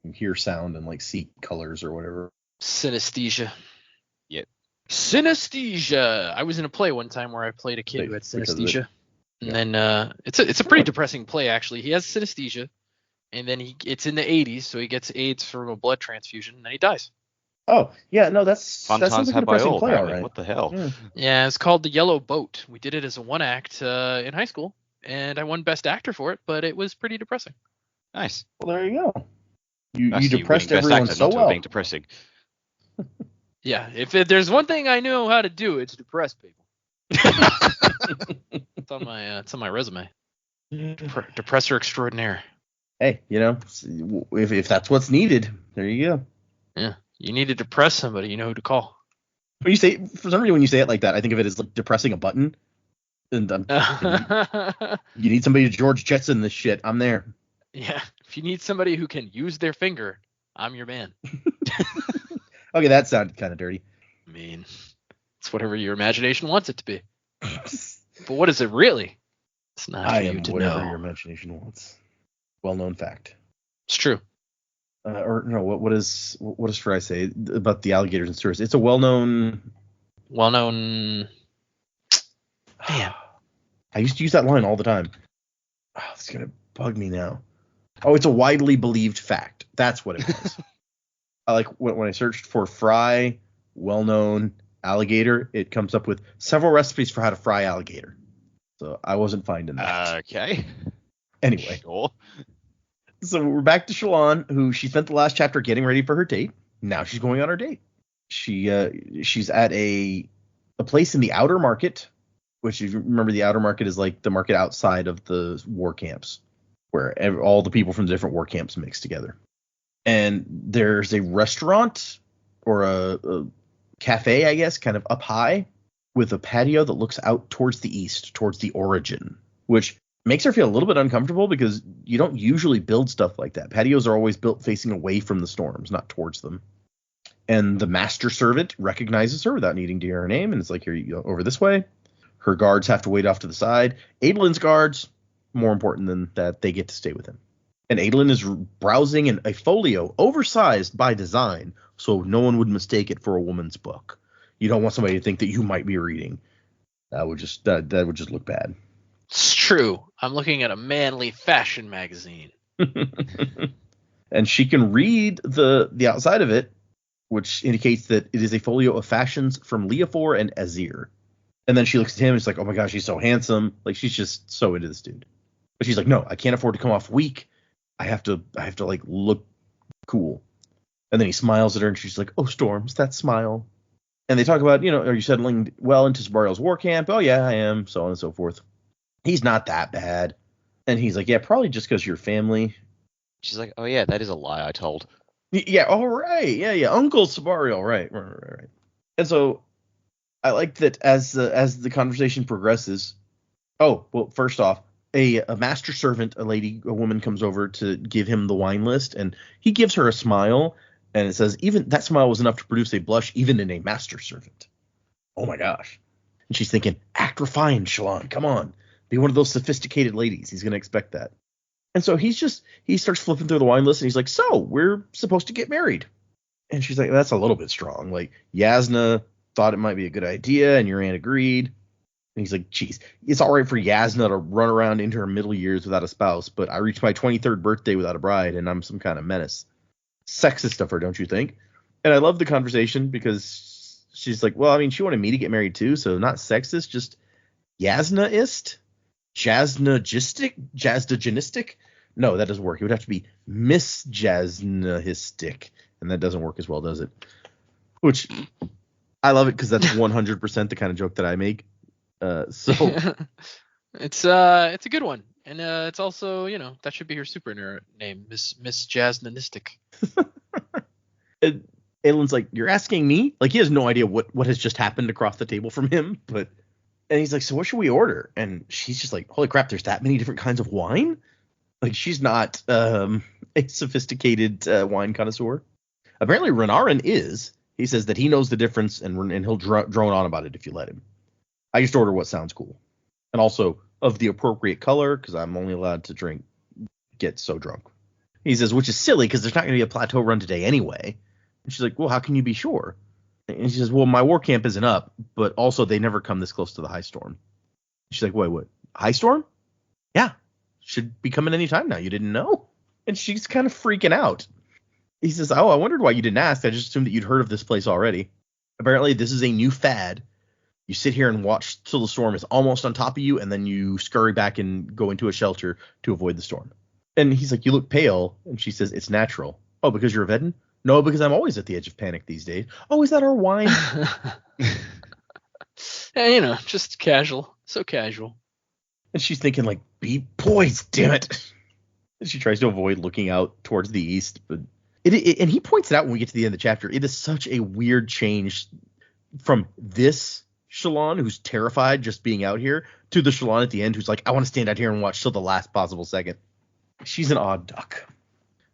You hear sound and like see colors or whatever. Synesthesia. Yep. Synesthesia. I was in a play one time where I played a kid who had synesthesia. And then it's a pretty depressing play actually. He has synesthesia, and then it's in the 80s, so he gets AIDS from a blood transfusion, and then he dies. Oh, yeah, no, that's Fun times had by all, play, right? What the hell? Yeah, it's called The Yellow Boat. We did it as a one act in high school, and I won Best Actor for it, but it was pretty depressing. Nice. Well, there you go. You depressed everyone so well. Being depressing. Yeah, if there's one thing I know how to do, it's depress people. It's on my resume. Depressor extraordinaire. Hey, if that's what's needed, there you go. Yeah. You need to depress somebody, you know who to call. For some reason, when you say it like that, I think of it as like depressing a button. And you need somebody to George Jetson this shit. I'm there. Yeah. If you need somebody who can use their finger, I'm your man. Okay, that sounded kind of dirty. I mean, it's whatever your imagination wants it to be. But what is it really? It's not for you to whatever know. Your imagination wants. Well-known fact. It's true. Or no, what does Fry say about the alligators and sewers? It's a well-known. Man. I used to use that line all the time. Oh, it's gonna bug me now. Oh, it's a widely believed fact. That's what it was. I like when I searched for fry, well-known alligator, it comes up with several recipes for how to fry alligator. So I wasn't finding that. Okay. Anyway. Sure. So we're back to Shallan, who she spent the last chapter getting ready for her date. Now she's going on her date. She's at a place in the outer market, which, if you remember, the outer market is like the market outside of the war camps, where all the people from the different war camps mix together. And there's a restaurant or a cafe, I guess, kind of up high with a patio that looks out towards the east, towards the origin, which makes her feel a little bit uncomfortable because, you don't usually build stuff like that. Patios are always built facing away from the storms, not towards them. And the master servant recognizes her without needing to hear her name, and it's like, here you go, over this way. Her guards have to wait off to the side. Adelin's guards, more important than that, they get to stay with him. And Adelin is browsing in a folio, oversized by design, so no one would mistake it for a woman's book. You don't want somebody to think that you might be reading. That would just look bad. It's true. I'm looking at a manly fashion magazine. And she can read the outside of it, which indicates that it is a folio of fashions from Leofor and Azir. And then she looks at him and it's like, oh my gosh, he's so handsome. Like, she's just so into this dude. But she's like, no, I can't afford to come off weak. I have to like look cool. And then he smiles at her and she's like, oh, Storms, that smile. And they talk about, are you settling well into Sabariel's war camp? Oh yeah, I am. So on and so forth. He's not that bad. And he's like, yeah, probably just because you're family. She's like, oh yeah, that is a lie I told. Yeah, all right. Yeah. Uncle Sabariel, right. And so I like that as the conversation progresses. Oh, well, first off, a master servant, a woman comes over to give him the wine list, and he gives her a smile, and it says, even that smile was enough to produce a blush even in a master servant. Oh my gosh. And she's thinking, act refined, Shallan, come on. Be one of those sophisticated ladies. He's going to expect that. And so he starts flipping through the wine list, and he's like, so we're supposed to get married. And she's like, that's a little bit strong. Like, Yasna thought it might be a good idea, and your aunt agreed. And he's like, geez, it's all right for Yasna to run around into her middle years without a spouse, but I reached my 23rd birthday without a bride, and I'm some kind of menace. Sexist of her, don't you think? And I love the conversation because she's like, well, I mean, she wanted me to get married too, so not sexist, just Yasnaist? Jasnagistic? No, that doesn't work. It would have to be misjasnahistic, and that doesn't work as well, does it? Which I love it because that's 100% the kind of joke that I make. So it's a good one, and it's also, that should be her super name, Miss Jasnanistic. And Aelin's like, you're asking me? Like, he has no idea what has just happened across the table from him, and he's like, so what should we order? And she's just like, holy crap, there's that many different kinds of wine? Like, she's not a sophisticated wine connoisseur. Apparently Renarin is. He says that he knows the difference, and he'll drone on about it if you let him. I just order what sounds cool. And also of the appropriate color, because I'm only allowed to get so drunk. He says, which is silly, because there's not going to be a plateau run today anyway. And she's like, well, how can you be sure? And she says, well, my war camp isn't up, but also they never come this close to the high storm. She's like, wait, what? High storm? Yeah. Should be coming any time now. You didn't know? And she's kind of freaking out. He says, oh, I wondered why you didn't ask. I just assumed that you'd heard of this place already. Apparently, this is a new fad. You sit here and watch till the storm is almost on top of you, and then you scurry back and go into a shelter to avoid the storm. And he's like, you look pale. And she says, it's natural. Oh, because you're a Vedden? No, because I'm always at the edge of panic these days. Oh, is that our wine? Yeah, just casual. So casual. And she's thinking, like, be poised, damn it. And she tries to avoid looking out towards the east. But and he points it out when we get to the end of the chapter. It is such a weird change from this Shallan, who's terrified just being out here, to the Shallan at the end who's like, I want to stand out here and watch till the last possible second. She's an odd duck.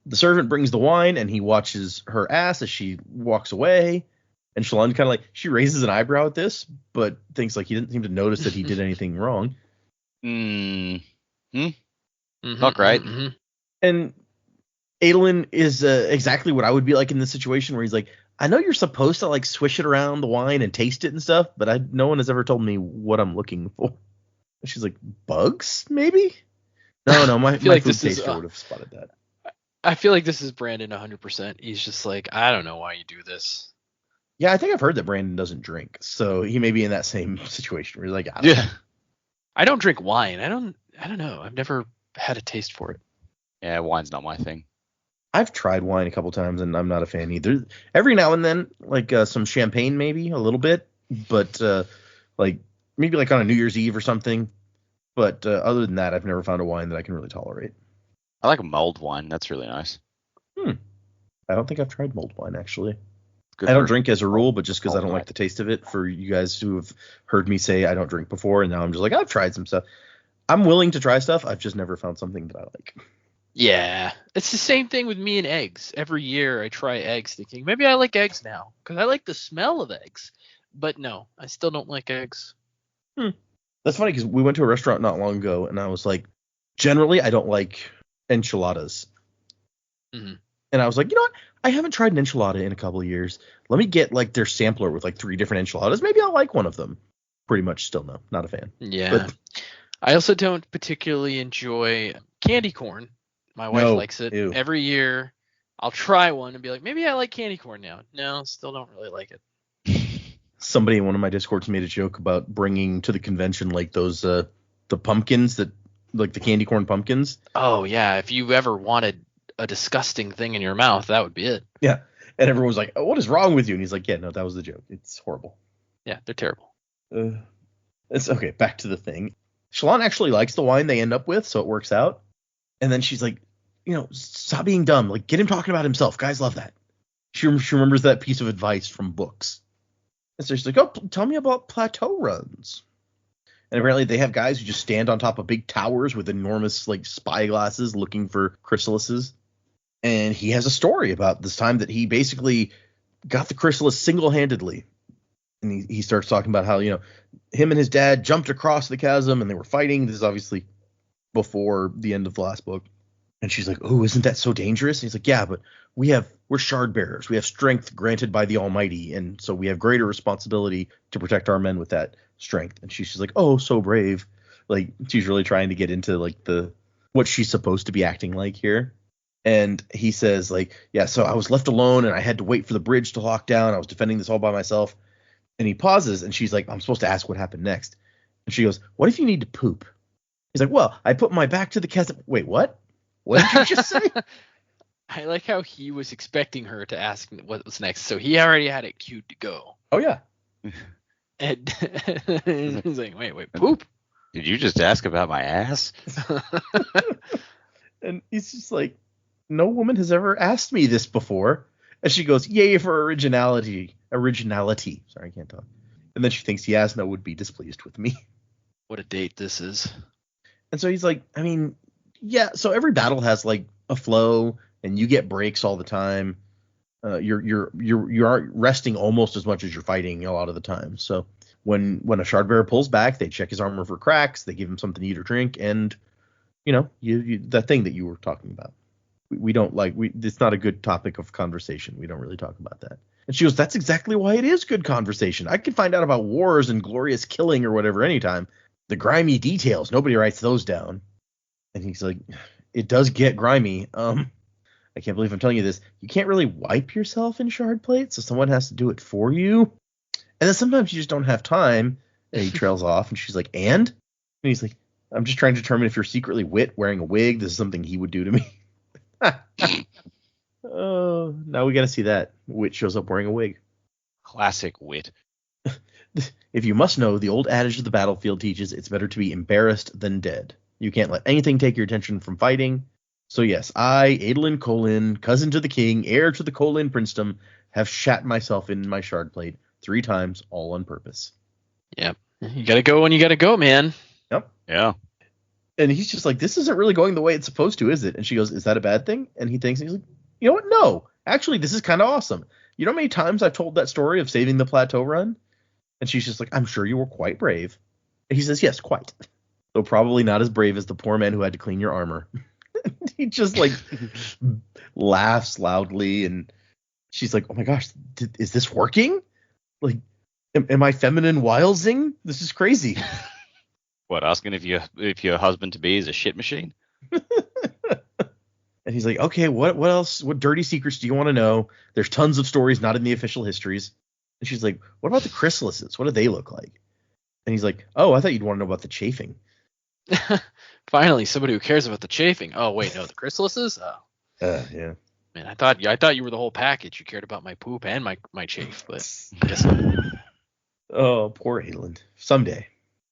The servant brings the wine, and he watches her ass as she walks away. And Shallan kind of like, she raises an eyebrow at this, but thinks like he didn't seem to notice that he did anything wrong. Not great. Mm-hmm. And Adelin is exactly what I would be like in this situation where he's like, I know you're supposed to like swish it around the wine and taste it and stuff, but no one has ever told me what I'm looking for. And she's like, bugs, maybe? No, my food taster would have spotted that. I feel like this is Brandon 100%. He's just like, I don't know why you do this. Yeah, I think I've heard that Brandon doesn't drink, so he may be in that same situation where he's like, I don't know. I don't drink wine. I don't know. I've never had a taste for it. Yeah, wine's not my thing. I've tried wine a couple times, and I'm not a fan either. Every now and then, like some champagne, maybe a little bit, but like maybe like on a New Year's Eve or something. But other than that, I've never found a wine that I can really tolerate. I like a mulled wine. That's really nice. I don't think I've tried mulled wine, actually. I don't drink as a rule, but just because I don't like the taste of it. For you guys who have heard me say I don't drink before, and now I'm just like, I've tried some stuff. I'm willing to try stuff. I've just never found something that I like. Yeah, it's the same thing with me and eggs. Every year I try eggs thinking maybe I like eggs now because I like the smell of eggs. But no, I still don't like eggs. That's funny because we went to a restaurant not long ago, and I was like, generally, I don't like enchiladas. Mm-hmm. And I was like, you know what? I haven't tried an enchilada in a couple of years. Let me get like their sampler with like 3 different enchiladas. Maybe I'll like one of them. Pretty much still no, not a fan. Yeah. But I also don't particularly enjoy candy corn. My wife likes it. Ew. Every year I'll try one and be like, maybe I like candy corn now. No, still don't really like it. Somebody in one of my Discords made a joke about bringing to the convention like those the pumpkins that like the candy corn pumpkins. Oh yeah, if you ever wanted a disgusting thing in your mouth, that would be it. Yeah. And everyone was like, oh, what is wrong with you? And he's like, yeah, no, that was the joke. It's horrible. Yeah, they're terrible. It's okay. Back to the thing. Shalon actually likes the wine they end up with, so it works out. And then she's like, stop being dumb. Like, get him talking about himself. Guys love that. She remembers that piece of advice from books. And so she's like, oh, tell me about plateau runs. And apparently they have guys who just stand on top of big towers with enormous like spyglasses looking for chrysalises. And he has a story about this time that he basically got the chrysalis single-handedly. And he starts talking about how, him and his dad jumped across the chasm and they were fighting. This is obviously before the end of the last book. And she's like, oh, isn't that so dangerous? And he's like, yeah, but we're shard bearers. We have strength granted by the Almighty. And so we have greater responsibility to protect our men with that strength. And she's like, oh, so brave. Like, she's really trying to get into like what she's supposed to be acting like here. And he says like, yeah, so I was left alone and I had to wait for the bridge to lock down. I was defending this all by myself. And he pauses and she's like, I'm supposed to ask what happened next. And she goes, what if you need to poop? He's like, well, I put my back to the chasm. Wait, what? What did you just say? I like how he was expecting her to ask what was next, so he already had it queued to go. Oh, yeah. And he's like, wait, poop? Did you just ask about my ass? And he's just like, no woman has ever asked me this before. And she goes, yay for originality. Sorry, I can't talk. And then she thinks Yasna would be displeased with me. What a date this is. And so he's like, I mean, yeah, so every battle has like a flow and you get breaks all the time. You aren't resting almost as much as you're fighting a lot of the time. So when a shard bearer pulls back, they check his armor for cracks, they give him something to eat or drink, and you that thing that you were talking about. We don't it's not a good topic of conversation. We don't really talk about that. And she goes, that's exactly why it is good conversation. I can find out about wars and glorious killing or whatever anytime. The grimy details, nobody writes those down. And he's like, it does get grimy. I can't believe I'm telling you this. You can't really wipe yourself in shard plate, so someone has to do it for you. And then sometimes you just don't have time. And he trails off, and she's like, and he's like, I'm just trying to determine if you're secretly Wit wearing a wig. This is something he would do to me. Oh, now we got to see that. Wit shows up wearing a wig. Classic Wit. If you must know, the old adage of the battlefield teaches it's better to be embarrassed than dead. You can't let anything take your attention from fighting. So yes, I, Adolin Colin, cousin to the king, heir to the Colin princedom, have shat myself in my shard plate 3 times, all on purpose. Yep. You gotta go when you gotta go, man. Yep. Yeah. And he's just like, this isn't really going the way it's supposed to, is it? And she goes, is that a bad thing? And he thinks, and he's like, you know what? No. Actually, this is kind of awesome. You know how many times I've told that story of saving the plateau run? And she's just like, I'm sure you were quite brave. And he says, yes, quite. Though probably not as brave as the poor man who had to clean your armor. He just like laughs loudly, and she's like, oh my gosh, is this working? Like, am I feminine wildsing? This is crazy. What, asking if your husband to be is a shit machine? And he's like, okay, what else? What dirty secrets do you want to know? There's tons of stories not in the official histories. And she's like, what about the chrysalises? What do they look like? And he's like, oh, I thought you'd want to know about the chafing. Finally, somebody who cares about the chafing. Oh wait, no, the chrysalises. Oh, Yeah. man, I thought you were the whole package. You cared about my poop and my chafe, but I guess not. Oh, poor Adolin. Someday.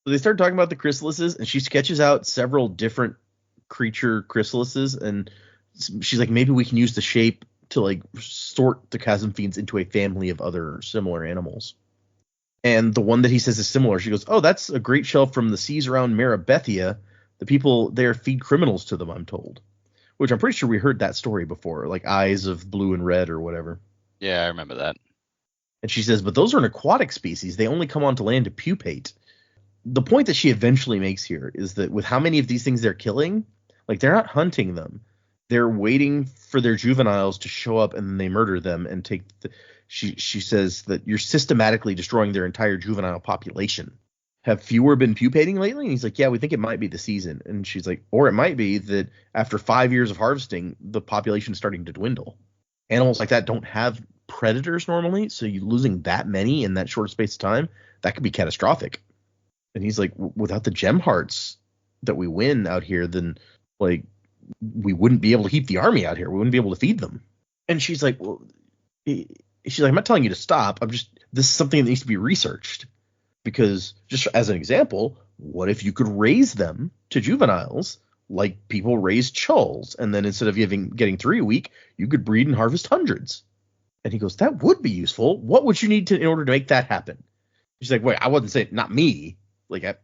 So they start talking about the chrysalises, and she sketches out several different creature chrysalises, and she's like, maybe we can use the shape to like sort the chasm fiends into a family of other similar animals. And the one that he says is similar, she goes, oh, that's a great shell from the seas around Marabethia. The people there feed criminals to them, I'm told. which I'm pretty sure we heard that story before, like eyes of blue and red or whatever. Yeah, I remember that. And she says, but those are an aquatic species. They only come onto land to pupate. The point that she eventually makes here is that with how many of these things they're killing, like they're not hunting them. They're waiting for their juveniles to show up and then they murder them and take she says that you're systematically destroying their entire juvenile population. Have fewer been pupating lately? And he's like, yeah, we think it might be the season. And she's like, or it might be that after 5 years of harvesting, the population is starting to dwindle. Animals like that don't have predators normally, so you losing that many in that short space of time, that could be catastrophic. And he's like, without the gem hearts that we win out here, then like we wouldn't be able to keep the army out here. We wouldn't be able to feed them. And she's like, well, she's like, I'm not telling you to stop. This is something that needs to be researched. Because just as an example, what if you could raise them to juveniles like people raise chulls, and then instead of getting 3 a week, you could breed and harvest hundreds? And he goes, that would be useful. What would you need in order to make that happen? She's like, wait, I wasn't saying not me. Like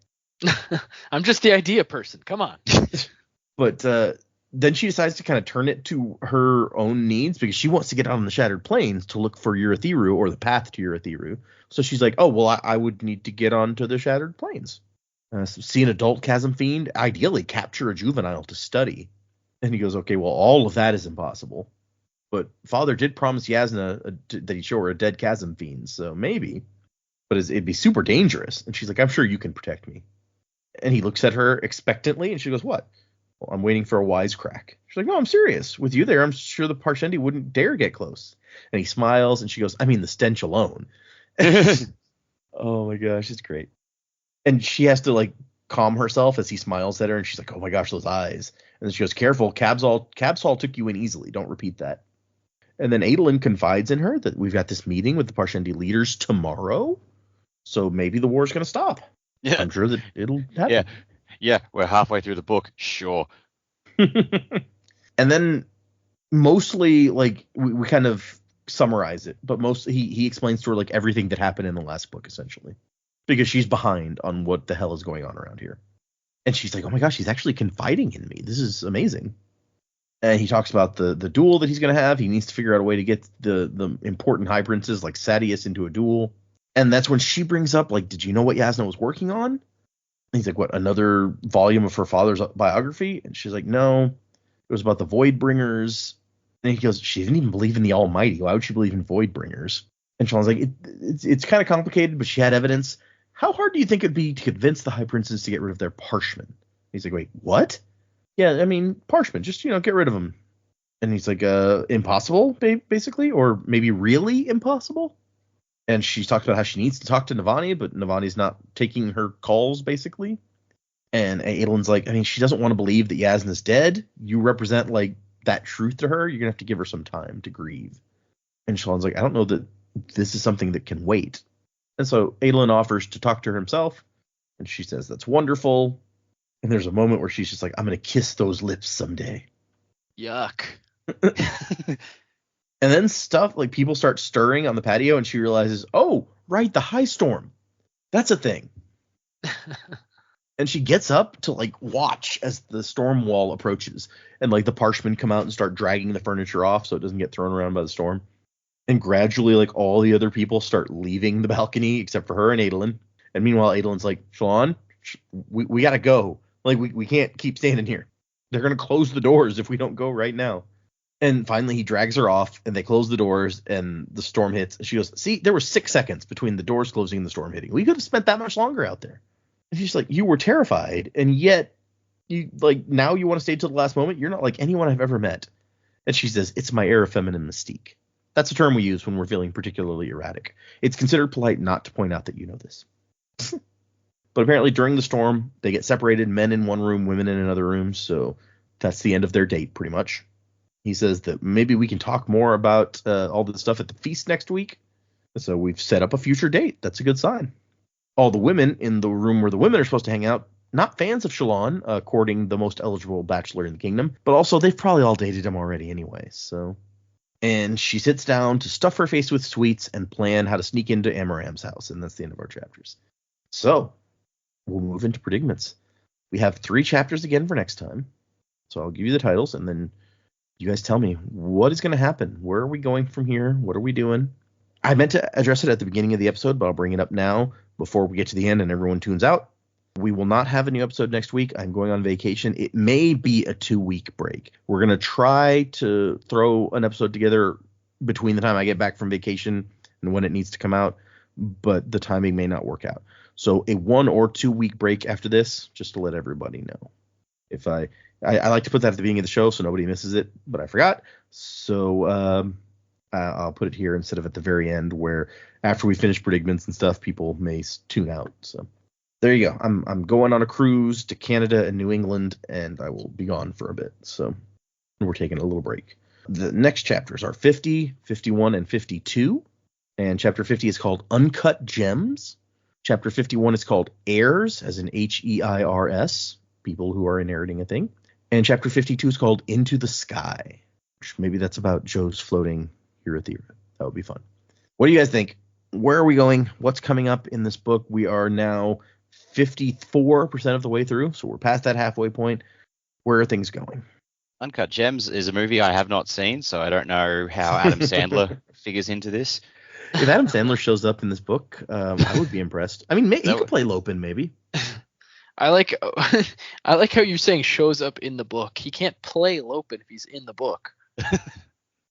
I'm just the idea person. Come on. But then she decides to kind of turn it to her own needs because she wants to get out on the Shattered Plains to look for Urithiru or the path to Urithiru. So she's like, oh, well, I would need to get onto the Shattered Plains. See an adult chasm fiend, ideally capture a juvenile to study. And he goes, okay, well, all of that is impossible. But Father did promise Yasna that he'd show her a dead chasm fiend, so maybe. But it'd be super dangerous. And she's like, I'm sure you can protect me. And he looks at her expectantly, and she goes, what? Well, I'm waiting for a wisecrack. She's like, no, I'm serious. With you there, I'm sure the Parshendi wouldn't dare get close. And he smiles, and she goes, I mean, the stench alone. Oh, my gosh, it's great. And she has to, like, calm herself as he smiles at her, and she's like, oh, my gosh, those eyes. And then she goes, careful, Cabsall took you in easily. Don't repeat that. And then Adolin confides in her that we've got this meeting with the Parshendi leaders tomorrow, so maybe the war's going to stop. Yeah. I'm sure that it'll happen. Yeah, we're halfway through the book. Sure. And then mostly, like, we kind of summarize it, but mostly he explains to her, like, everything that happened in the last book, essentially. Because she's behind on what the hell is going on around here. And she's like, oh my gosh, he's actually confiding in me. This is amazing. And he talks about the duel that he's going to have. He needs to figure out a way to get the important high princes like Sadius into a duel. And that's when she brings up, like, did you know what Yasna was working on? And he's like, what, another volume of her father's biography? And she's like, no, it was about the Voidbringers. And he goes, she didn't even believe in the Almighty. Why would she believe in Voidbringers? And Sean's like, it's kind of complicated, but she had evidence. How hard do you think it'd be to convince the high princes to get rid of their parshmen? He's like, wait, what? Yeah, I mean, parshmen, just, get rid of them. And he's like, impossible, basically, or maybe really impossible. And she talks about how she needs to talk to Navani, but Navani's not taking her calls, basically. And Adolin's like, I mean, she doesn't want to believe that Yasna's dead. You represent, like, that truth to her. You're going to have to give her some time to grieve. And Shallan's like, I don't know that this is something that can wait. And so Adolin offers to talk to her himself. And she says, that's wonderful. And there's a moment where she's just like, I'm going to kiss those lips someday. Yuck. And then stuff, like, people start stirring on the patio, and she realizes, oh, right, the high storm. That's a thing. And she gets up to, like, watch as the storm wall approaches. And, like, the parshmen come out and start dragging the furniture off so it doesn't get thrown around by the storm. And gradually, like, all the other people start leaving the balcony except for her and Adolin. And meanwhile, Adolin's like, Shallan, we got to go. Like, we can't keep standing here. They're going to close the doors if we don't go right now. And finally, he drags her off, and they close the doors, and the storm hits. And she goes, see, there were 6 seconds between the doors closing and the storm hitting. We could have spent that much longer out there. And she's like, you were terrified, and yet, you like, now you want to stay till the last moment? You're not like anyone I've ever met. And she says, it's my air of feminine mystique. That's a term we use when we're feeling particularly erratic. It's considered polite not to point out that you know this. But apparently during the storm, they get separated, men in one room, women in another room. So that's the end of their date, pretty much. He says that maybe we can talk more about all the stuff at the feast next week. So we've set up a future date. That's a good sign. All the women in the room where the women are supposed to hang out, not fans of Shallan, courting the most eligible bachelor in the kingdom, but also they've probably all dated him already anyway. So, and she sits down to stuff her face with sweets and plan how to sneak into Amaram's house. And that's the end of our chapters. So we'll move into predicaments. We have 3 chapters again for next time. So I'll give you the titles, and then you guys tell me what is going to happen. Where are we going from here? What are we doing? I meant to address it at the beginning of the episode, but I'll bring it up now before we get to the end and everyone tunes out. We will not have a new episode next week. I'm going on vacation. It may be a 2-week break. We're going to try to throw an episode together between the time I get back from vacation and when it needs to come out, but the timing may not work out. So a 1 or 2 week break after this, just to let everybody know. If I like to put that at the beginning of the show so nobody misses it, but I forgot. So I'll put it here instead of at the very end, where after we finish predicaments and stuff, people may tune out. So there you go. I'm going on a cruise to Canada and New England, and I will be gone for a bit. So we're taking a little break. The next chapters are 50, 51, and 52. And chapter 50 is called Uncut Gems. Chapter 51 is called Heirs, as in Heirs, people who are inheriting a thing. And chapter 52 is called Into the Sky. Maybe that's about Joe's floating here at the Earth. That would be fun. What do you guys think? Where are we going? What's coming up in this book? We are now 54% of the way through, so we're past that halfway point. Where are things going? Uncut Gems is a movie I have not seen, so I don't know how Adam Sandler figures into this. If Adam Sandler shows up in this book, I would be impressed. I mean, he could play Lopin, maybe. I like how you're saying shows up in the book. He can't play Lopin if he's in the book.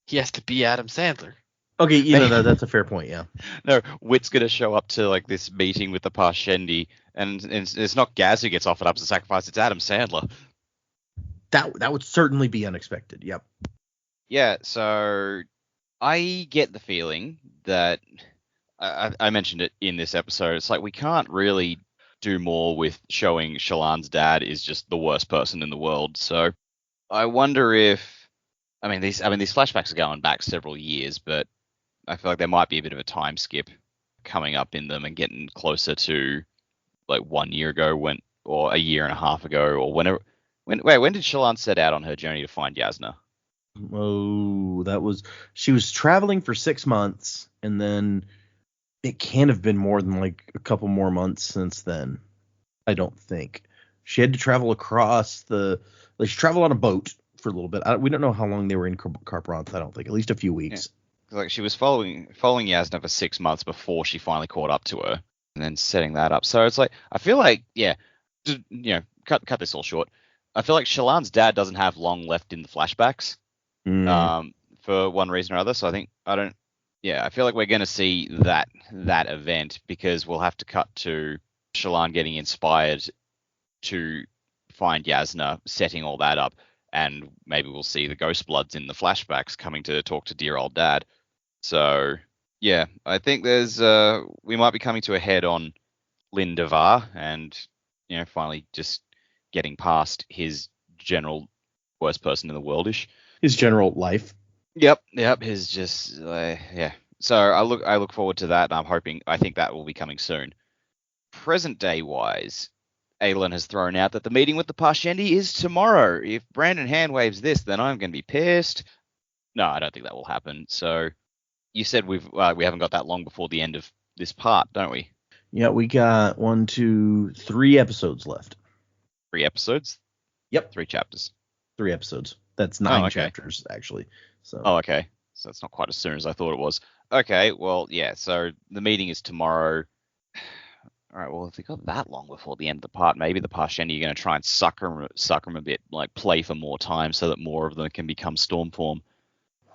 He has to be Adam Sandler. Okay, that's a fair point, yeah. No, Wit's going to show up to like this meeting with the Parshendi, and it's not Gaz who gets offered up as a sacrifice, it's Adam Sandler. That would certainly be unexpected, yep. Yeah, so I get the feeling that, I mentioned it in this episode, it's like we can't really do more with showing Shallan's dad is just the worst person in the world. So I wonder if, these flashbacks are going back several years, but I feel like there might be a bit of a time skip coming up in them and getting closer to like 1 year ago or a year and a half ago, or whenever. When did Shallan set out on her journey to find Yasna? Oh, she was traveling for 6 months, and then it can't have been more than like a couple more months since then. I don't think. She had to travel across she traveled on a boat for a little bit. We don't know how long they were in Carpronth. I don't think, at least a few weeks. Yeah. Like she was following Yasna for 6 months before she finally caught up to her, and then setting that up. So it's like, I feel like, cut this all short. I feel like Shallan's dad doesn't have long left in the flashbacks, for one reason or other. So I feel like we're going to see that event, because we'll have to cut to Shallan getting inspired to find Yasna, setting all that up, and maybe we'll see the Ghost Bloods in the flashbacks coming to talk to dear old dad. So yeah, I think we might be coming to a head on Lynn Devar, and finally just getting past his general worst person in the world-ish. His general life. Yep. His just yeah. So I look forward to that, and I think that will be coming soon. Present day wise, Aelin has thrown out that the meeting with the Parshendi is tomorrow. If Brandon hand waves this, then I'm going to be pissed. No, I don't think that will happen. So you said we haven't got that long before the end of this part, don't we? Yeah, we got 1, 2, 3 episodes left. 3 episodes? Yep. 3 chapters. 3 episodes. That's 9 chapters, actually. So. Oh, okay. So it's not quite as soon as I thought it was. Okay, well, yeah, so the meeting is tomorrow. All right, well, if they got that long before the end of the part, maybe the Parshendi are going to try and sucker them a bit, like play for more time so that more of them can become Stormform.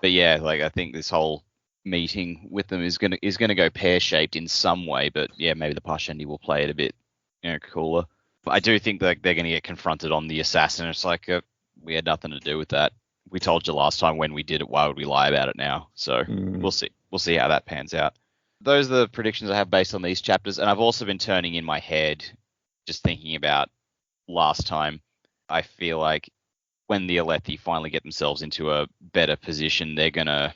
But yeah, like I think this whole meeting with them is gonna go pear-shaped in some way, but yeah, maybe the Parshendi will play it a bit cooler. I do think that they're going to get confronted on the assassin. It's like, we had nothing to do with that. We told you last time when we did it. Why would we lie about it now? So we'll see. We'll see how that pans out. Those are the predictions I have based on these chapters. And I've also been turning in my head, just thinking about last time. I feel like when the Alethi finally get themselves into a better position, they're going to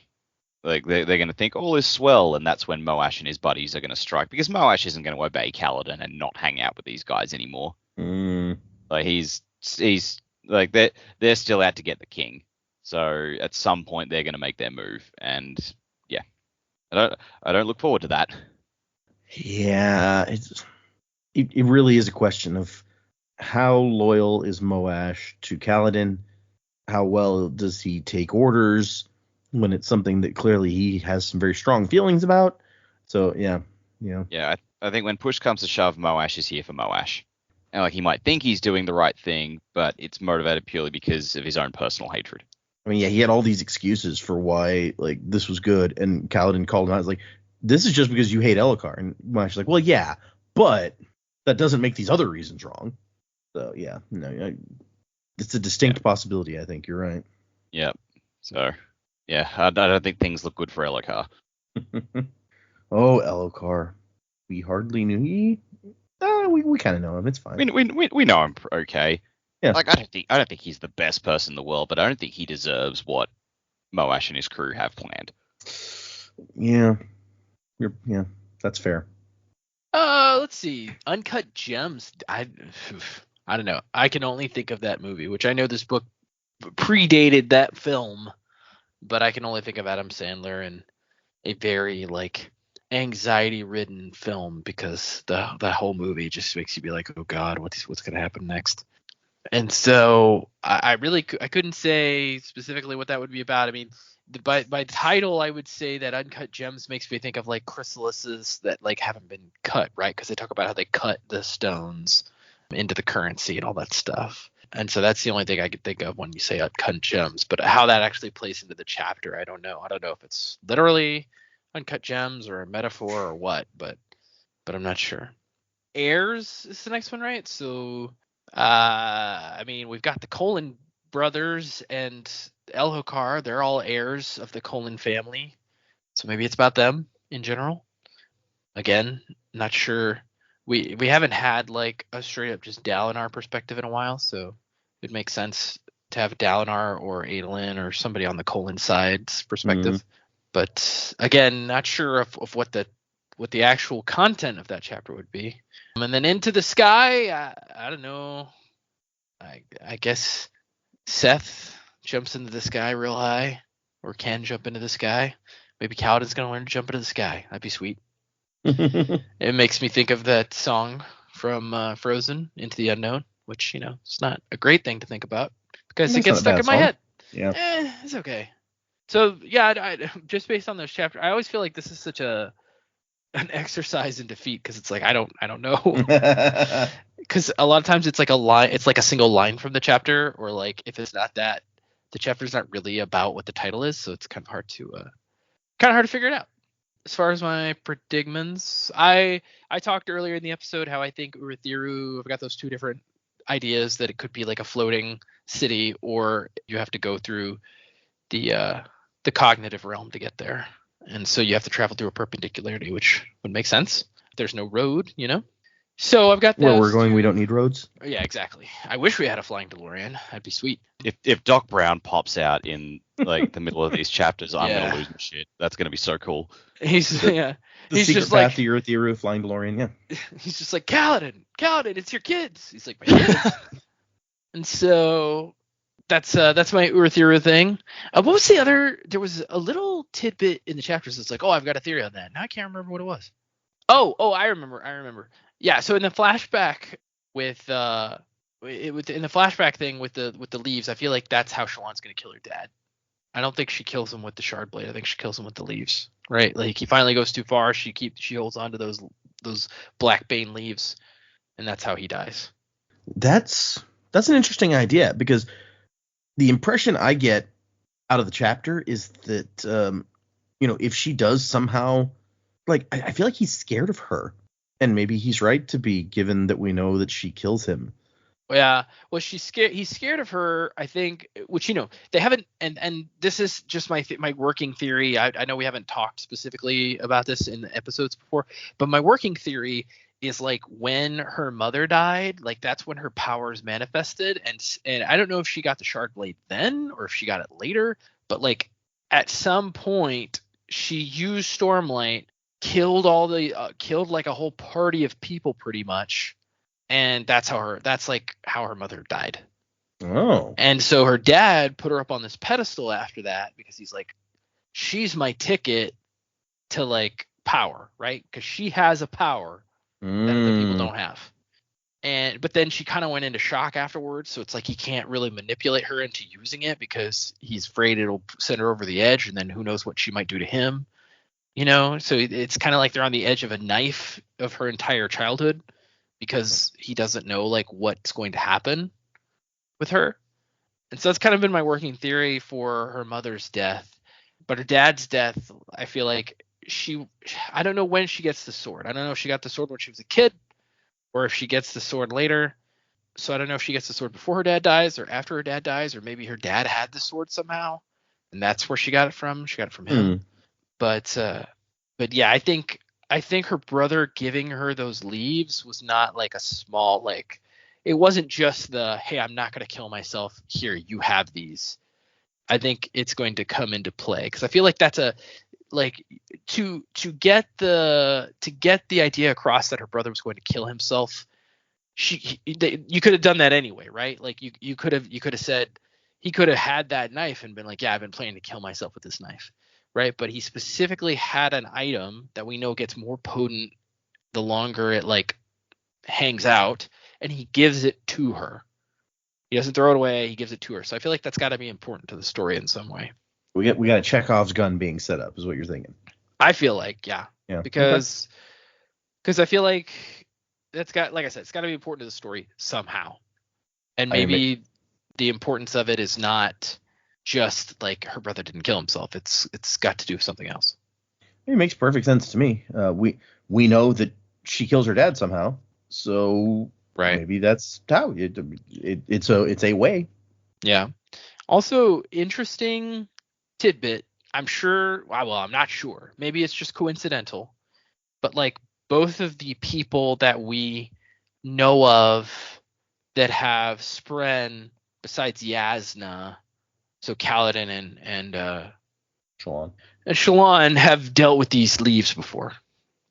think all is swell, and that's when Moash and his buddies are going to strike, because Moash isn't going to obey Kaladin and not hang out with these guys anymore. Like he's like they're still out to get the king, so at some point they're going to make their move, and yeah, I don't look forward to that. Yeah, it really is a question of how loyal is Moash to Kaladin, how well does he take orders when it's something that clearly he has some very strong feelings about. So yeah. Yeah, I think when push comes to shove, Moash is here for Moash. And like he might think he's doing the right thing, but it's motivated purely because of his own personal hatred. I mean, yeah, he had all these excuses for why like this was good, and Kaladin called him out. He's like, "This is just because you hate Elhokar." And Moash is like, "Well, yeah, but that doesn't make these other reasons wrong." So yeah, no, it's a distinct possibility. I think you're right. Yep. So yeah, I don't think things look good for Elhokar. Oh, Elhokar, we hardly knew ye. We kind of know him. It's fine. We know him okay. Yeah. Like I don't think he's the best person in the world, but I don't think he deserves what Moash and his crew have planned. Yeah. Yeah, that's fair. Let's see. Uncut Gems. I don't know. I can only think of that movie, which I know this book predated that film, but I can only think of Adam Sandler and a very like anxiety-ridden film because the whole movie just makes you be like, oh God, what's going to happen next? And so I couldn't say specifically what that would be about. I mean, by title, I would say that Uncut Gems makes me think of like chrysalises that like haven't been cut, right? Because they talk about how they cut the stones into the currency and all that stuff. And so that's the only thing I could think of when you say Uncut Gems. But how that actually plays into the chapter, I don't know. I don't know if it's literally Uncut Gems or a metaphor or what, but I'm not sure. Heirs is the next one, right? So I mean, we've got the Colin brothers and Elhokar. They're all heirs of the Colin family. So maybe it's about them in general. Again, not sure. We haven't had like a straight up just Dalinar perspective in a while, so it makes sense to have Dalinar or Adolin or somebody on the Colin side's perspective. Mm-hmm. But again, not sure of what the actual content of that chapter would be. And then Into the Sky, I don't know. I guess Seth jumps into the sky real high, or can jump into the sky. Maybe Kaladin's gonna learn to jump into the sky. That'd be sweet. It makes me think of that song from Frozen, Into the Unknown, which it's not a great thing to think about because it gets stuck in my head. Yeah, it's okay. So yeah, I just based on those chapters, I always feel like this is such an exercise in defeat because it's like I don't know. Because a lot of times it's like a line, it's like a single line from the chapter, or like if it's not that, the chapter's not really about what the title is, so it's kind of hard to figure it out. As far as my predicaments, I talked earlier in the episode how I think Urithiru, I've got those two different ideas that it could be like a floating city, or you have to go through the cognitive realm to get there, and so you have to travel through a perpendicularity, which would make sense. There's no road, So I've got where we're going, we don't need roads. Yeah, exactly. I wish we had a flying DeLorean. That'd be sweet. If Doc Brown pops out in like the middle of these chapters, I'm gonna lose my shit. That's gonna be so cool. He's the he's secret just path like to Urithiru, flying DeLorean. Yeah. He's just like Kaladin, it's your kids. He's like my kids. And so that's my Urithiru thing. What was the other? There was a little tidbit in the chapters that's like, oh, I've got a theory on that. Now I can't remember what it was. Oh, I remember. Yeah, so in the flashback with in the flashback thing with the leaves, I feel like that's how Shallan's gonna kill her dad. I don't think she kills him with the shard blade. I think she kills him with the leaves. Right? Like he finally goes too far. She holds on to those black bane leaves, and that's how he dies. That's an interesting idea because the impression I get out of the chapter is that if she does somehow, like I feel like he's scared of her. And maybe he's right to be, given that we know that she kills him. Yeah, well, she's scared. He's scared of her, I think. Which they haven't. And this is just my working theory. I know we haven't talked specifically about this in the episodes before, but my working theory is like when her mother died, like that's when her powers manifested, and I don't know if she got the shard blade then or if she got it later, but like at some point she used Stormlight. Killed like a whole party of people pretty much, and that's how her mother died. Oh. And so her dad put her up on this pedestal after that because he's like, she's my ticket to like power, right? Because she has a power that other people don't have. But then she kind of went into shock afterwards, so it's like he can't really manipulate her into using it because he's afraid it'll send her over the edge, and then who knows what she might do to him, so it's kind of like they're on the edge of a knife of her entire childhood because he doesn't know like what's going to happen with her. And so that's kind of been my working theory for her mother's death. But her dad's death, I feel like I don't know when she gets the sword. I don't know if she got the sword when she was a kid or if she gets the sword later. So I don't know if she gets the sword before her dad dies or after her dad dies, or maybe her dad had the sword somehow and that's where she got it from. She got it from him. But yeah, I think her brother giving her those leaves was not like a small, like, it wasn't just the, hey, I'm not going to kill myself. Here, you have these. I think it's going to come into play because I feel like that's to get the idea across that her brother was going to kill himself. You could have done that anyway, right? Like you could have said he could have had that knife and been like, yeah, I've been planning to kill myself with this knife, right? But he specifically had an item that we know gets more potent the longer it like hangs out, and he gives it to her. He doesn't throw it away. He gives it to her. So I feel like that's got to be important to the story in some way. We got a Chekhov's gun being set up, is what you're thinking. I feel like, yeah. Because I feel like that's got, like I said, it's got to be important to the story somehow. And maybe the importance of it is not just like her brother didn't kill himself. It's got to do with something else. It makes perfect sense to me. We know that she kills her dad somehow, so right. Maybe that's how it's a way. Yeah. Also, interesting tidbit. I'm not sure. Maybe it's just coincidental, but like both of the people that we know of that have Spren besides Yasna, so Kaladin and Shallan have dealt with these leaves before.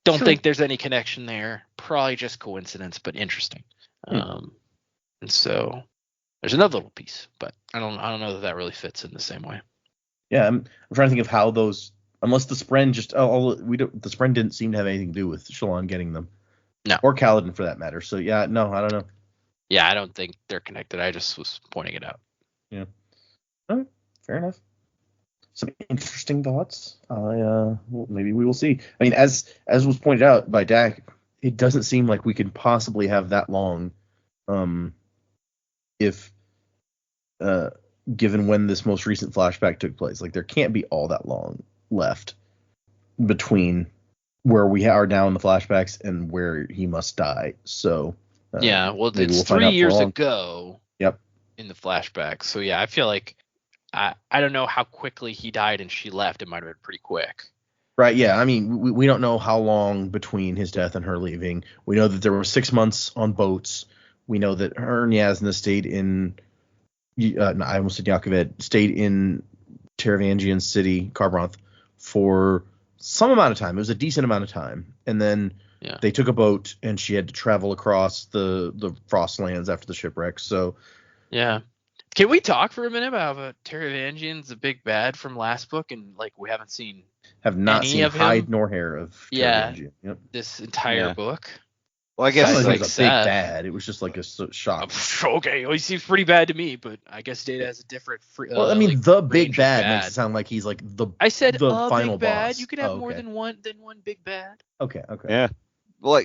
Don't think there's any connection there. Probably just coincidence, but interesting. And so there's another little piece, but I don't know that really fits in the same way. Yeah, I'm trying to think of how those, unless the Spren the Spren didn't seem to have anything to do with Shallan getting them. No. Or Kaladin for that matter. So yeah, no, I don't know. Yeah, I don't think they're connected. I just was pointing it out. Yeah. All right, fair enough. Some interesting thoughts. Maybe we will see. I mean, as was pointed out by Dak, it doesn't seem like we could possibly have that long, if given when this most recent flashback took place. Like, there can't be all that long left between where we are now in the flashbacks and where he must die. So yeah, well, it's 3 years ago. Yep. In the flashback. So yeah, I feel like I don't know how quickly he died and she left. It might have been pretty quick. Right, yeah. I mean, we don't know how long between his death and her leaving. We know that there were 6 months on boats. We know that her and Yasna stayed in I almost said Yakoved, stayed in Taravangian city, Kharbranth, for some amount of time. It was a decent amount of time. And then they took a boat and she had to travel across the Frostlands after the shipwreck. So yeah. Can we talk for a minute about Taravangian's a big bad from last book, and like we haven't seen hide nor hair of Taravangian. Yep. This entire book. Well, I guess it was a big bad. It was just like a shock. Okay, well, he seems pretty bad to me, but I guess Data has a different. Well, I mean, like, the big bad makes it sound like he's like the. I said the final big bad. boss. You could have more than one big bad. Okay. Yeah. Well,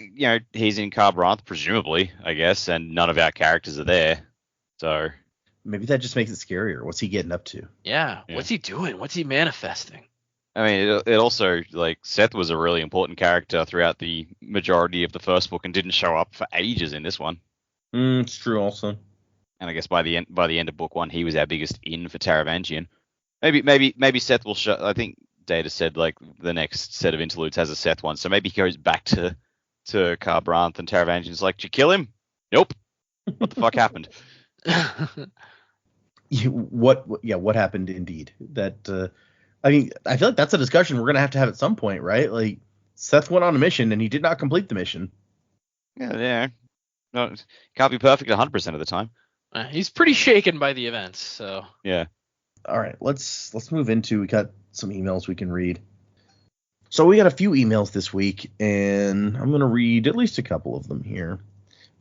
he's in Kharbranth, presumably, I guess, and none of our characters are there, so. Maybe that just makes it scarier. What's he getting up to? Yeah. What's he doing? What's he manifesting? I mean, it also, like, Seth was a really important character throughout the majority of the first book and didn't show up for ages in this one. It's true also. And I guess by the end of book 1, he was our biggest in for Taravangian. Maybe Seth will show. I think Data said, like, the next set of interludes has a Seth one, so maybe he goes back to Kharbranth and Taravangian's like, did you kill him? Nope. What the fuck happened? What happened indeed? That I mean, I feel like that's a discussion we're gonna have to have at some point, right? Like, Seth went on a mission and he did not complete the mission. Yeah. No, can't be perfect 100% of the time. He's pretty shaken by the events, so. Yeah. All right, let's move into. We got some emails we can read. So we got a few emails this week, and I'm gonna read at least a couple of them here.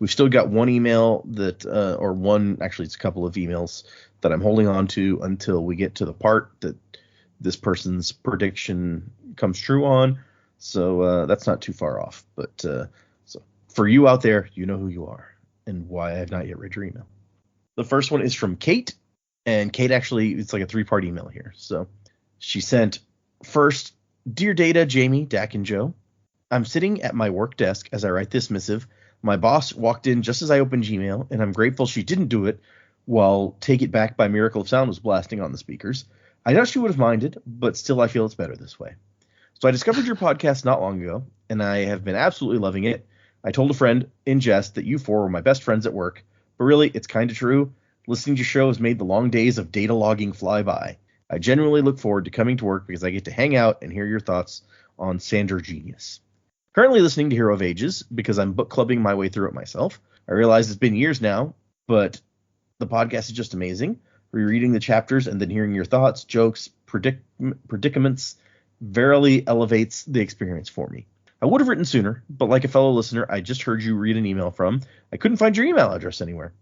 We've still got one email that, actually it's a couple of emails that I'm holding on to until we get to the part that this person's prediction comes true on. So that's not too far off. But so for you out there, you know who you are and why I have not yet read your email. The first one is from Kate, and Kate actually, it's like a 3-part email here. So she sent, first, Dear Data, Jaymee, Dak, and Joe, I'm sitting at my work desk as I write this missive. My boss walked in just as I opened Gmail, and I'm grateful she didn't do it while Take It Back by Miracle of Sound was blasting on the speakers. I know she would have minded, but still I feel it's better this way. So I discovered your podcast not long ago, and I have been absolutely loving it. I told a friend in jest that you four were my best friends at work, but really, it's kind of true. Listening to your show has made the long days of data logging fly by. I genuinely look forward to coming to work because I get to hang out and hear your thoughts on Sander Genius. Currently listening to Hero of Ages because I'm book clubbing my way through it myself. I realize it's been years now, but the podcast is just amazing. Rereading the chapters and then hearing your thoughts, jokes, predicaments verily elevates the experience for me. I would have written sooner, but like a fellow listener I just heard you read an email from, I couldn't find your email address anywhere.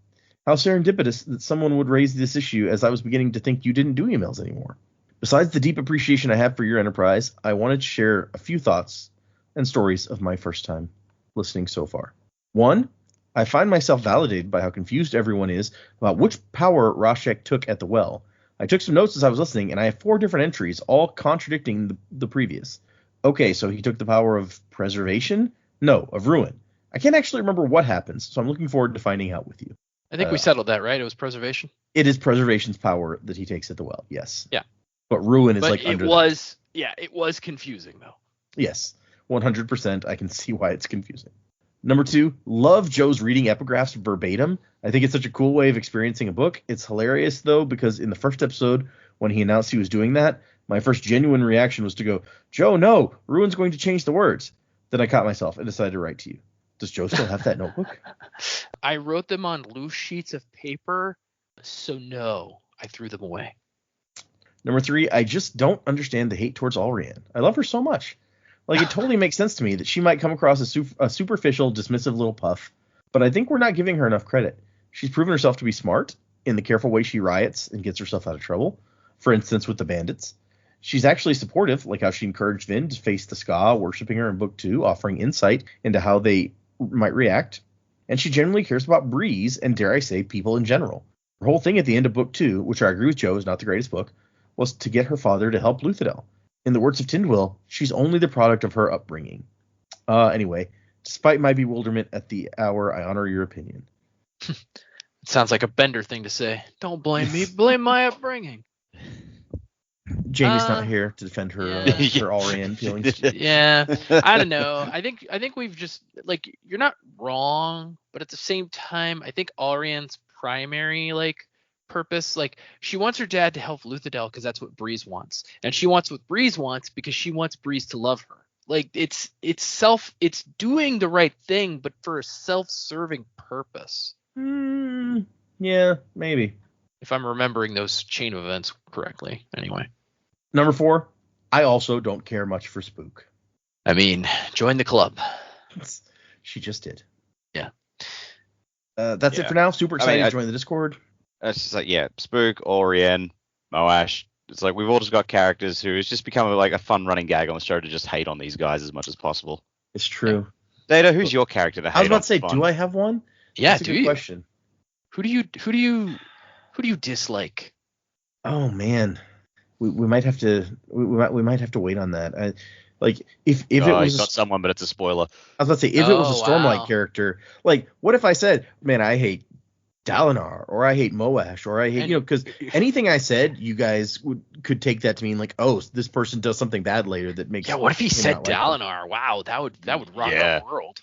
How serendipitous that someone would raise this issue as I was beginning to think you didn't do emails anymore. Besides the deep appreciation I have for your enterprise, I wanted to share a few thoughts and stories of my first time listening so far. 1, I find myself validated by how confused everyone is about which power Rashek took at the well. I took some notes as I was listening, and I have 4 different entries, all contradicting the previous. Okay, so he took the power of preservation? No, of ruin. I can't actually remember what happens, so I'm looking forward to finding out with you. I think we settled that, right? It was preservation. It is preservation's power that he takes at the well, yes. Yeah. But ruin is but like under it was confusing, though. Yes, 100%. I can see why it's confusing. Number 2, love Joe's reading epigraphs verbatim. I think it's such a cool way of experiencing a book. It's hilarious, though, because in the first episode, when he announced he was doing that, my first genuine reaction was to go, Joe, no, ruin's going to change the words. Then I caught myself and decided to write to you. Does Joe still have that notebook? I wrote them on loose sheets of paper, so no, I threw them away. Number 3, I just don't understand the hate towards Alrian. I love her so much. Like, it totally makes sense to me that she might come across as a superficial, dismissive little puff, but I think we're not giving her enough credit. She's proven herself to be smart in the careful way she riots and gets herself out of trouble, for instance, with the bandits. She's actually supportive, like how she encouraged Vin to face the Ska, worshipping her in Book 2, offering insight into how they might react. And she generally cares about Breeze and, dare I say, people in general. Her whole thing at the end of Book 2, which I agree with Joe is not the greatest book, was to get her father to help Luthadel. In the words of Tindwyl, she's only the product of her upbringing. Anyway, despite my bewilderment at the hour, I honor your opinion. It sounds like a Bender thing to say. Don't blame me, blame my upbringing. Jamie's not here to defend her her Alrian feelings. Yeah, I don't know. I think we've just, like, you're not wrong, but at the same time, I think Alrian's primary, like, purpose, like, she wants her dad to help Luthadel because that's what Breeze wants, and she wants what Breeze wants because she wants Breeze to love her. Like, it's doing the right thing, but for a self-serving purpose. Yeah, maybe. If I'm remembering those chain of events correctly, anyway. Number 4, I also don't care much for Spook. I mean, join the club. She just did. Yeah. That's it for now. Super excited to join the Discord. It's just like, Spook, Orion, Moash. It's like we've all just got characters who it's just become like a fun running gag on the show to just hate on these guys as much as possible. It's true. Data, who's your character to hate on? I was about to say, do I have one? Yeah, That's a good question. Who do you dislike? Oh man, we might have to we might have to wait on that. If it was not someone, but it's a spoiler. I was about to say, if it was a Stormlight character, like, what if I said, man, I hate Dalinar, or I hate Moash, or I hate, because anything I said, you guys could take that to mean like, oh, this person does something bad later that makes. Yeah, what if he said Dalinar? Wow, that would rock our world.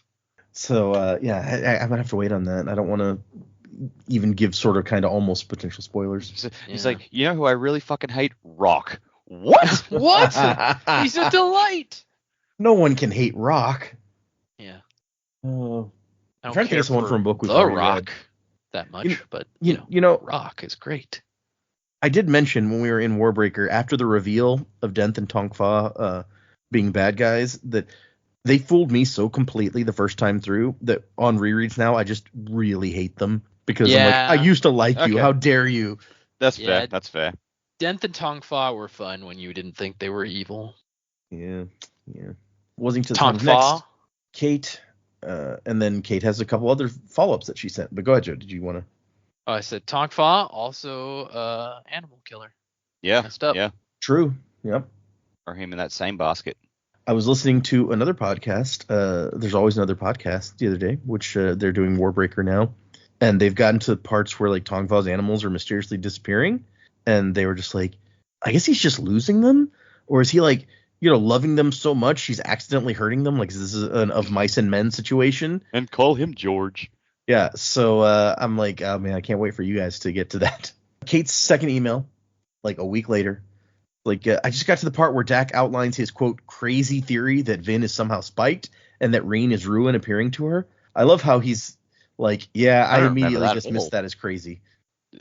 So I'm gonna have to wait on that. I don't want to even give sort of kind of almost potential spoilers. He's like, you know who I really fucking hate? Rock. What? What? He's a delight. No one can hate Rock. Yeah. I'm trying to think of someone from a book we've already read. Rock that much, but you know, Rock is great. I did mention when we were in Warbreaker, after the reveal of Denth and Tongfa being bad guys, that They fooled me so completely the first time through that on rereads now I just really hate them because I'm like, I used to like you. Okay. How dare you? That's Yeah. fair. That's fair. Denth and Tongfa were fun when you didn't think they were evil. Yeah. Wasn't to the time of next. Tongfa. Kate, and then Kate has a couple other follow-ups that she sent. But go ahead, Joe. Did you want to? Oh, I said Tongfa, also animal killer. Yeah. Messed up. Yeah. True. Yep. Or him in that same basket. I was listening to another podcast. There's always another podcast the other day, which they're doing Warbreaker now. And they've gotten to parts where like Tongva's animals are mysteriously disappearing. And they were just like, I guess he's just losing them. Or is he like, loving them so much he's accidentally hurting them? Like, this is an of mice and men situation. And call him George. Yeah. So I'm like, oh man, I can't wait for you guys to get to that. Kate's second email, like a week later. Like, I just got to the part where Dak outlines his, quote, crazy theory that Vin is somehow spiked and that Rain is Ruin appearing to her. I love how he's like, yeah, I immediately dismissed that as crazy.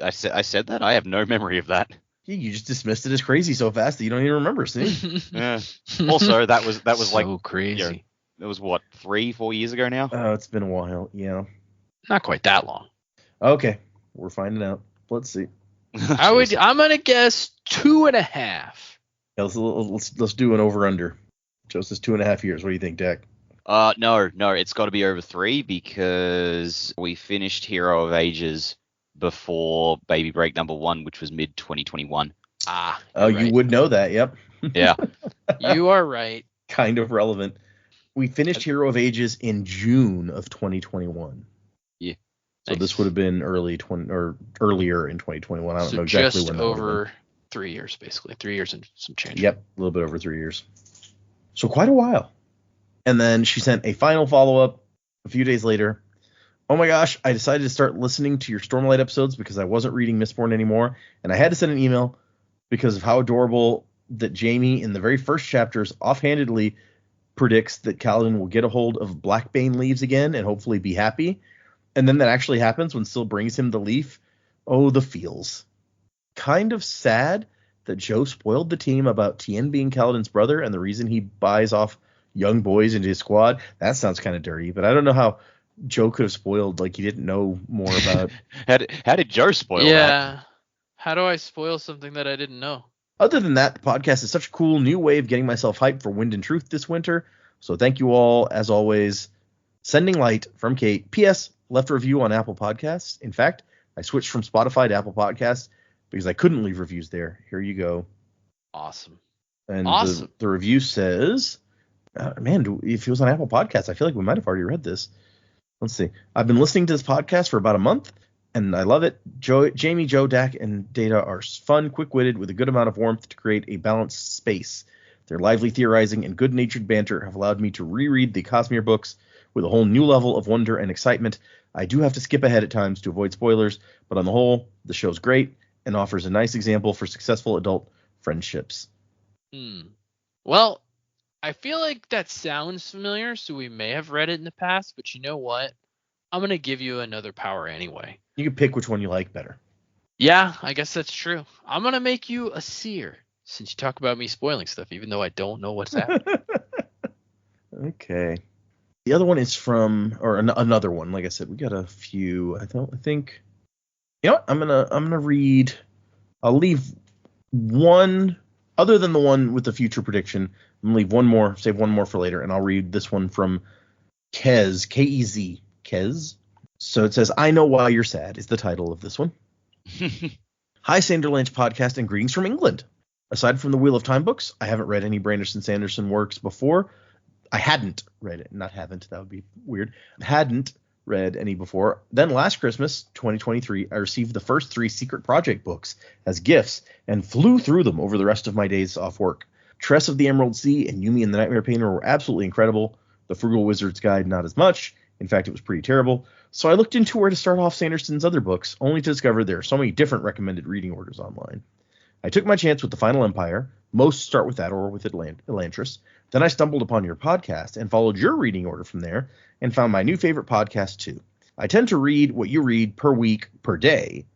I said that? I have no memory of that. You just dismissed it as crazy so fast that you don't even remember, see? Yeah. Also, that was so like crazy. It was what, 3-4 years ago now? Oh, it's been a while, yeah. Not quite that long. Okay, we're finding out. Let's see. I'm gonna guess 2.5. Yeah, let's do an over under. Joe says 2.5 years. What do you think, Dak? No, it's got to be over 3 because we finished Hero of Ages before Baby Break number 1, which was mid 2021. Ah. Oh, right. You would know that. Yep. Yeah. You are right. Kind of relevant. We finished Hero of Ages in June of 2021. Yeah. So Nice. this would have been earlier in 2021. I don't know exactly when. Just over 3 years, basically. 3 years and some change. Yep, a little bit over 3 years. So quite a while. And then she sent a final follow-up a few days later. Oh my gosh, I decided to start listening to your Stormlight episodes because I wasn't reading Mistborn anymore. And I had to send an email because of how adorable that Jaymee in the very first chapters offhandedly predicts that Kaladin will get a hold of Blackbane leaves again and hopefully be happy. And then that actually happens when Syl brings him the leaf. Oh, the feels. Kind of sad that Joe spoiled the team about Tien being Kaladin's brother and the reason he buys off young boys into his squad. That sounds kind of dirty, but I don't know how Joe could have spoiled, like he didn't know more about. How did Joe spoil that? Yeah. How do I spoil something that I didn't know? Other than that, the podcast is such a cool new way of getting myself hyped for Wind and Truth this winter. So thank you all, as always. Sending light from Kate. P.S. Left a review on Apple Podcasts. In fact, I switched from Spotify to Apple Podcasts because I couldn't leave reviews there. Here you go. Awesome. And Awesome. the review says, man, if it was on Apple Podcasts, I feel like we might have already read this. Let's see. I've been listening to this podcast for about a month, and I love it. Jaymee, Joe, Dak, and Data are fun, quick-witted, with a good amount of warmth to create a balanced space. Their lively theorizing and good-natured banter have allowed me to reread the Cosmere books with a whole new level of wonder and excitement. I do have to skip ahead at times to avoid spoilers, but on the whole, the show's great and offers a nice example for successful adult friendships. Well, I feel like that sounds familiar, so we may have read it in the past, but you know what? I'm going to give you another power anyway. You can pick which one you like better. Yeah, I guess that's true. I'm going to make you a seer, since you talk about me spoiling stuff, even though I don't know what's happening. Okay. The other one is from, or another one. Like I said, we got a few. I think. You know what? I'm gonna read. I'll leave one, other than the one with the future prediction. I'm gonna leave one more, save one more for later, and I'll read this one from Kez, K-E-Z, Kez. So it says, "I Know Why You're Sad" is the title of this one. Hi, Sanderlanche podcast, and greetings from England. Aside from the Wheel of Time books, I haven't read any Branderson Sanderson works before. I hadn't read it. Not haven't. That would be weird. Hadn't read any before. Then last Christmas, 2023, I received the first 3 Secret Project books as gifts and flew through them over the rest of my days off work. Tress of the Emerald Sea and Yumi and the Nightmare Painter were absolutely incredible. The Frugal Wizard's Guide, not as much. In fact, it was pretty terrible. So I looked into where to start off Sanderson's other books, only to discover there are so many different recommended reading orders online. I took my chance with The Final Empire. Most start with that or with Elantris. Then I stumbled upon your podcast and followed your reading order from there and found my new favorite podcast too. I tend to read what you read per week, per day.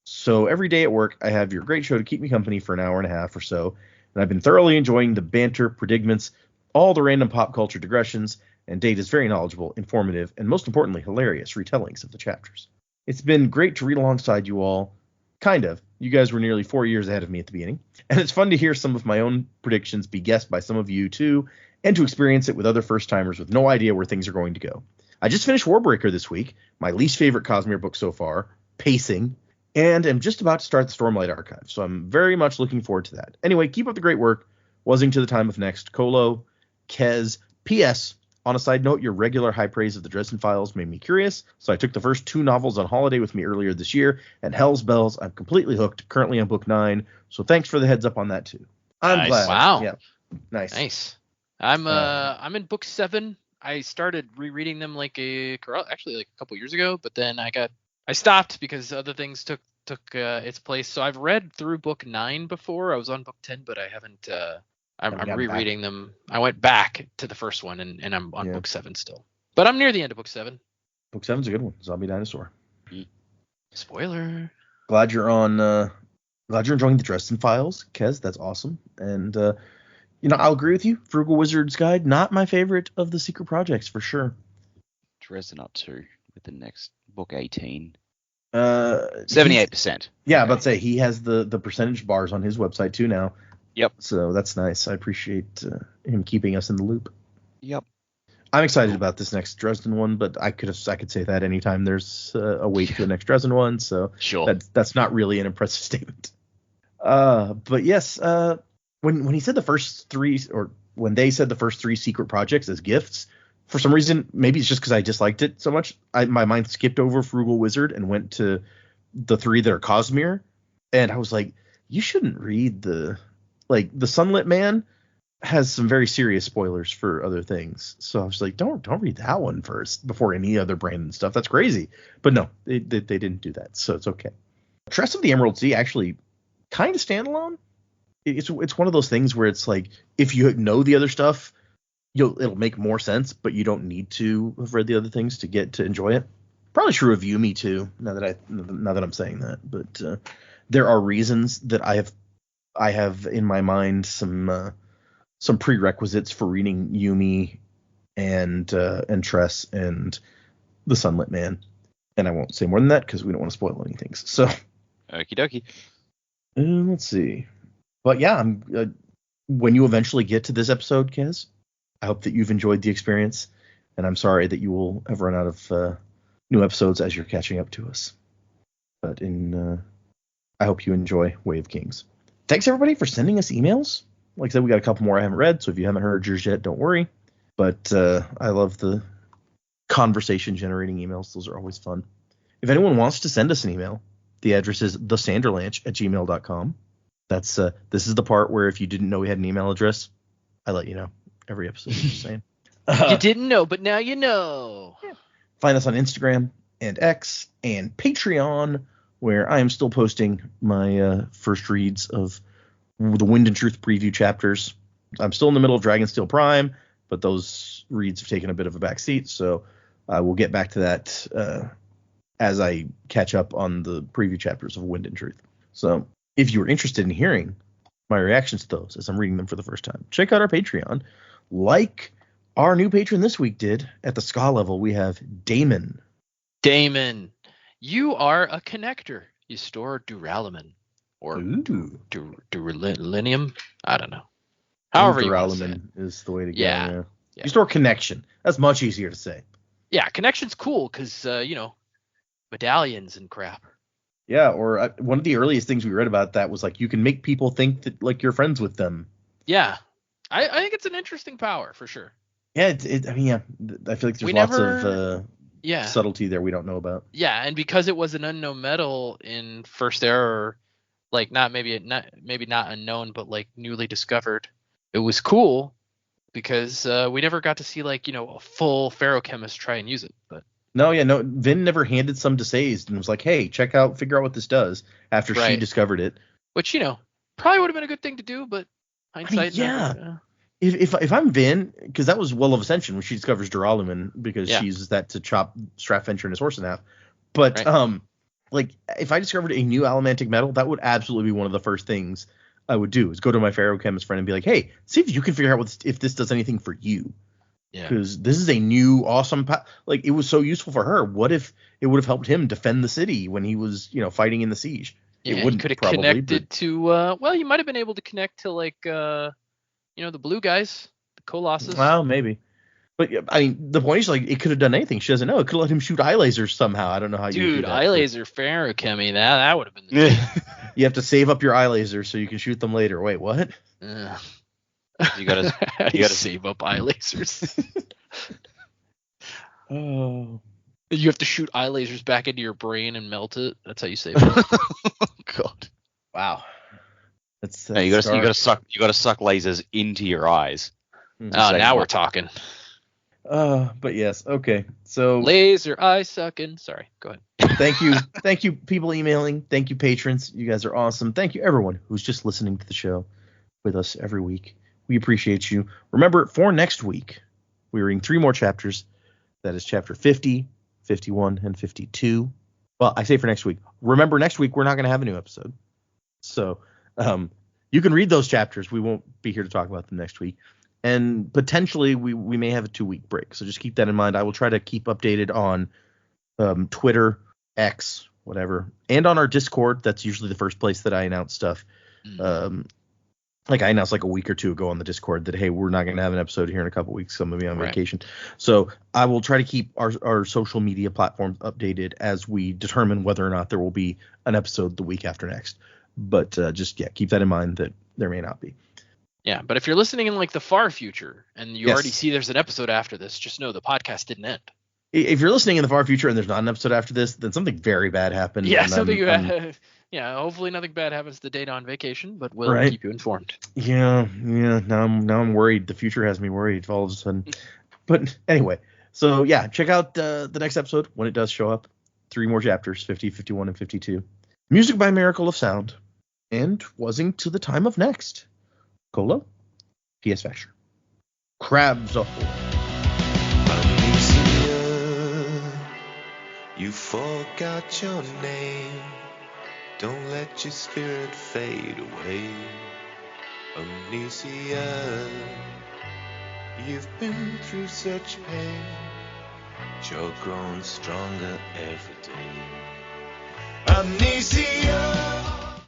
So every day at work, I have your great show to keep me company for an hour and a half or so. And I've been thoroughly enjoying the banter, predicaments, all the random pop culture digressions, and Data's very knowledgeable, informative, and most importantly, hilarious retellings of the chapters. It's been great to read alongside you all. Kind of. You guys were nearly 4 years ahead of me at the beginning. And it's fun to hear some of my own predictions be guessed by some of you too, and to experience it with other first-timers with no idea where things are going to go. I just finished Warbreaker this week, my least favorite Cosmere book so far, pacing, and am just about to start the Stormlight Archive, so I'm very much looking forward to that. Anyway, keep up the great work. Wuzzing to the time of next. Colo, Kez. P.S. On a side note, your regular high praise of the Dresden Files made me curious, so I took the first 2 novels on holiday with me earlier this year, and Hell's Bells, I'm completely hooked, currently on book 9, so thanks for the heads up on that too. I'm Nice. glad. Wow. Yeah. Nice. I'm in book 7. I started rereading them like a couple years ago, but then I stopped because other things took its place. So I've read through book 9 before. I was on book 10, but I haven't. I'm rereading them. I went back to the first one, and I'm on book 7 still. But I'm near the end of book 7. Book 7's a good one. Zombie Dinosaur. Spoiler. Glad you're enjoying the Dresden Files, Kez. That's awesome. And I'll agree with you. Frugal Wizard's Guide, not my favorite of the secret projects for sure. Dresden up 2 with the next book 18. 78%. Yeah, okay. But say he has the percentage bars on his website too now. Yep. So that's nice. I appreciate him keeping us in the loop. Yep. I'm excited about this next Dresden one, but I could say that anytime there's a wait for the next Dresden one. So sure. That's not really an impressive statement. But yes, when he said the first 3, or when they said the first 3 secret projects as gifts, for some reason, maybe it's just because I disliked it so much, my mind skipped over Frugal Wizard and went to the 3 that are Cosmere, and I was like, you shouldn't read the Sunlit Man has some very serious spoilers for other things. So I was like, don't read that one first before any other Brandon stuff. That's crazy. But no, they didn't do that, so it's okay. Tress of the Emerald Sea actually kind of standalone. It's one of those things where it's like, if you know the other stuff, it'll make more sense, but you don't need to have read the other things to get to enjoy it. Probably true of Yumi too. Now that I'm saying that, but there are reasons that I have in my mind some prerequisites for reading Yumi and Tress and the Sunlit Man, and I won't say more than that because we don't want to spoil anything. So, okie dokie. Let's see. But yeah, when you eventually get to this episode, Kez, I hope that you've enjoyed the experience, and I'm sorry that you will have run out of new episodes as you're catching up to us. But I hope you enjoy Way of Kings. Thanks everybody for sending us emails. Like I said, we got a couple more I haven't read, so if you haven't heard yours yet, don't worry. But I love the conversation generating emails. Those are always fun. If anyone wants to send us an email, the address is thesanderlanche@gmail.com. This is the part where if you didn't know we had an email address, I let you know every episode. Just saying. You didn't know, but now you know. Yeah. Find us on Instagram and X and Patreon, where I am still posting my first reads of the Wind and Truth preview chapters. I'm still in the middle of Dragonsteel Prime, but those reads have taken a bit of a backseat, so we'll get back to that as I catch up on the preview chapters of Wind and Truth. So if you're interested in hearing my reactions to those as I'm reading them for the first time, check out our Patreon. Like our new patron this week did, at the ska level, we have Damon. Damon, you are a connector. You store duralumin. Or duralinium. I don't know. However you want to say it. Is the way to go. Yeah. You store connection. That's much easier to say. Yeah, connection's cool because, medallions and crap. Yeah, or one of the earliest things we read about that was like you can make people think that like you're friends with them. Yeah, I think it's an interesting power for sure. Yeah, I feel like there's lots of subtlety there we don't know about. Yeah, and because it was an unknown metal in First Era, like maybe not unknown, but like newly discovered, it was cool because we never got to see like a full ferochemist try and use it, but. No, Vin never handed some to Sazed and was like, hey, figure out what this does after she discovered it. Which, probably would have been a good thing to do, but hindsight. If I'm Vin, because that was Well of Ascension when she discovers duralumin because she uses that to chop Stratventure and his horse in half. But, if I discovered a new allomantic metal, that would absolutely be one of the first things I would do, is go to my ferrochemist friend and be like, hey, see if you can figure out if this does anything for you. Yeah. Because this is a new awesome like, it was so useful for her. What if it would have helped him defend the city when he was, fighting in the siege? Yeah, it wouldn't could have probably, connected to well, you might have been able to connect to like the blue guys, the Colossus. Well, maybe. But I mean, the point is, like, it could have done anything. She doesn't know. It could have let him shoot eye lasers somehow. I don't know how you do Dude, that. eye laser ferrochemy, that would have been the thing. You have to save up your eye lasers so you can shoot them later. Wait, what? You gotta save up eye lasers. Oh. You have to shoot eye lasers back into your brain and melt it. That's how you save it. God. Wow. That's No, you gotta suck lasers into your eyes. Now we're talking. But yes, okay. So laser eye sucking. Sorry, go ahead. Thank you, people emailing. Thank you, patrons. You guys are awesome. Thank you, everyone who's just listening to the show with us every week. We appreciate you. Remember, for next week, we're reading 3 more chapters. That is chapter 50, 51, and 52. Well, I say for next week. Remember, next week we're not going to have a new episode. So you can read those chapters. We won't be here to talk about them next week. And potentially we may have a 2-week break. So just keep that in mind. I will try to keep updated on Twitter, X, whatever, and on our Discord. That's usually the first place that I announce stuff. Like I announced like a week or 2 ago on the Discord that, hey, we're not going to have an episode here in a couple weeks. So I'm going to be on vacation. So I will try to keep our social media platforms updated as we determine whether or not there will be an episode the week after next. But keep that in mind that there may not be. Yeah, but if you're listening in like the far future and you already see there's an episode after this, just know the podcast didn't end. If you're listening in the far future and there's not an episode after this, then something very bad happened. Yeah, hopefully nothing bad happens the date on vacation, but we'll keep you informed. Yeah. Now I'm worried. The future has me worried all of a sudden. But anyway, so yeah, check out the next episode when it does show up. 3 more chapters, 50, 51, and 52. Music by Miracle of Sound. And Wasing to the Time of Next. Colo, P.S. Vasher. Crabs ahoy. You forgot your name. Don't let your spirit fade away. Amnesia, you've been through such pain, but you're growing stronger every day. Amnesia.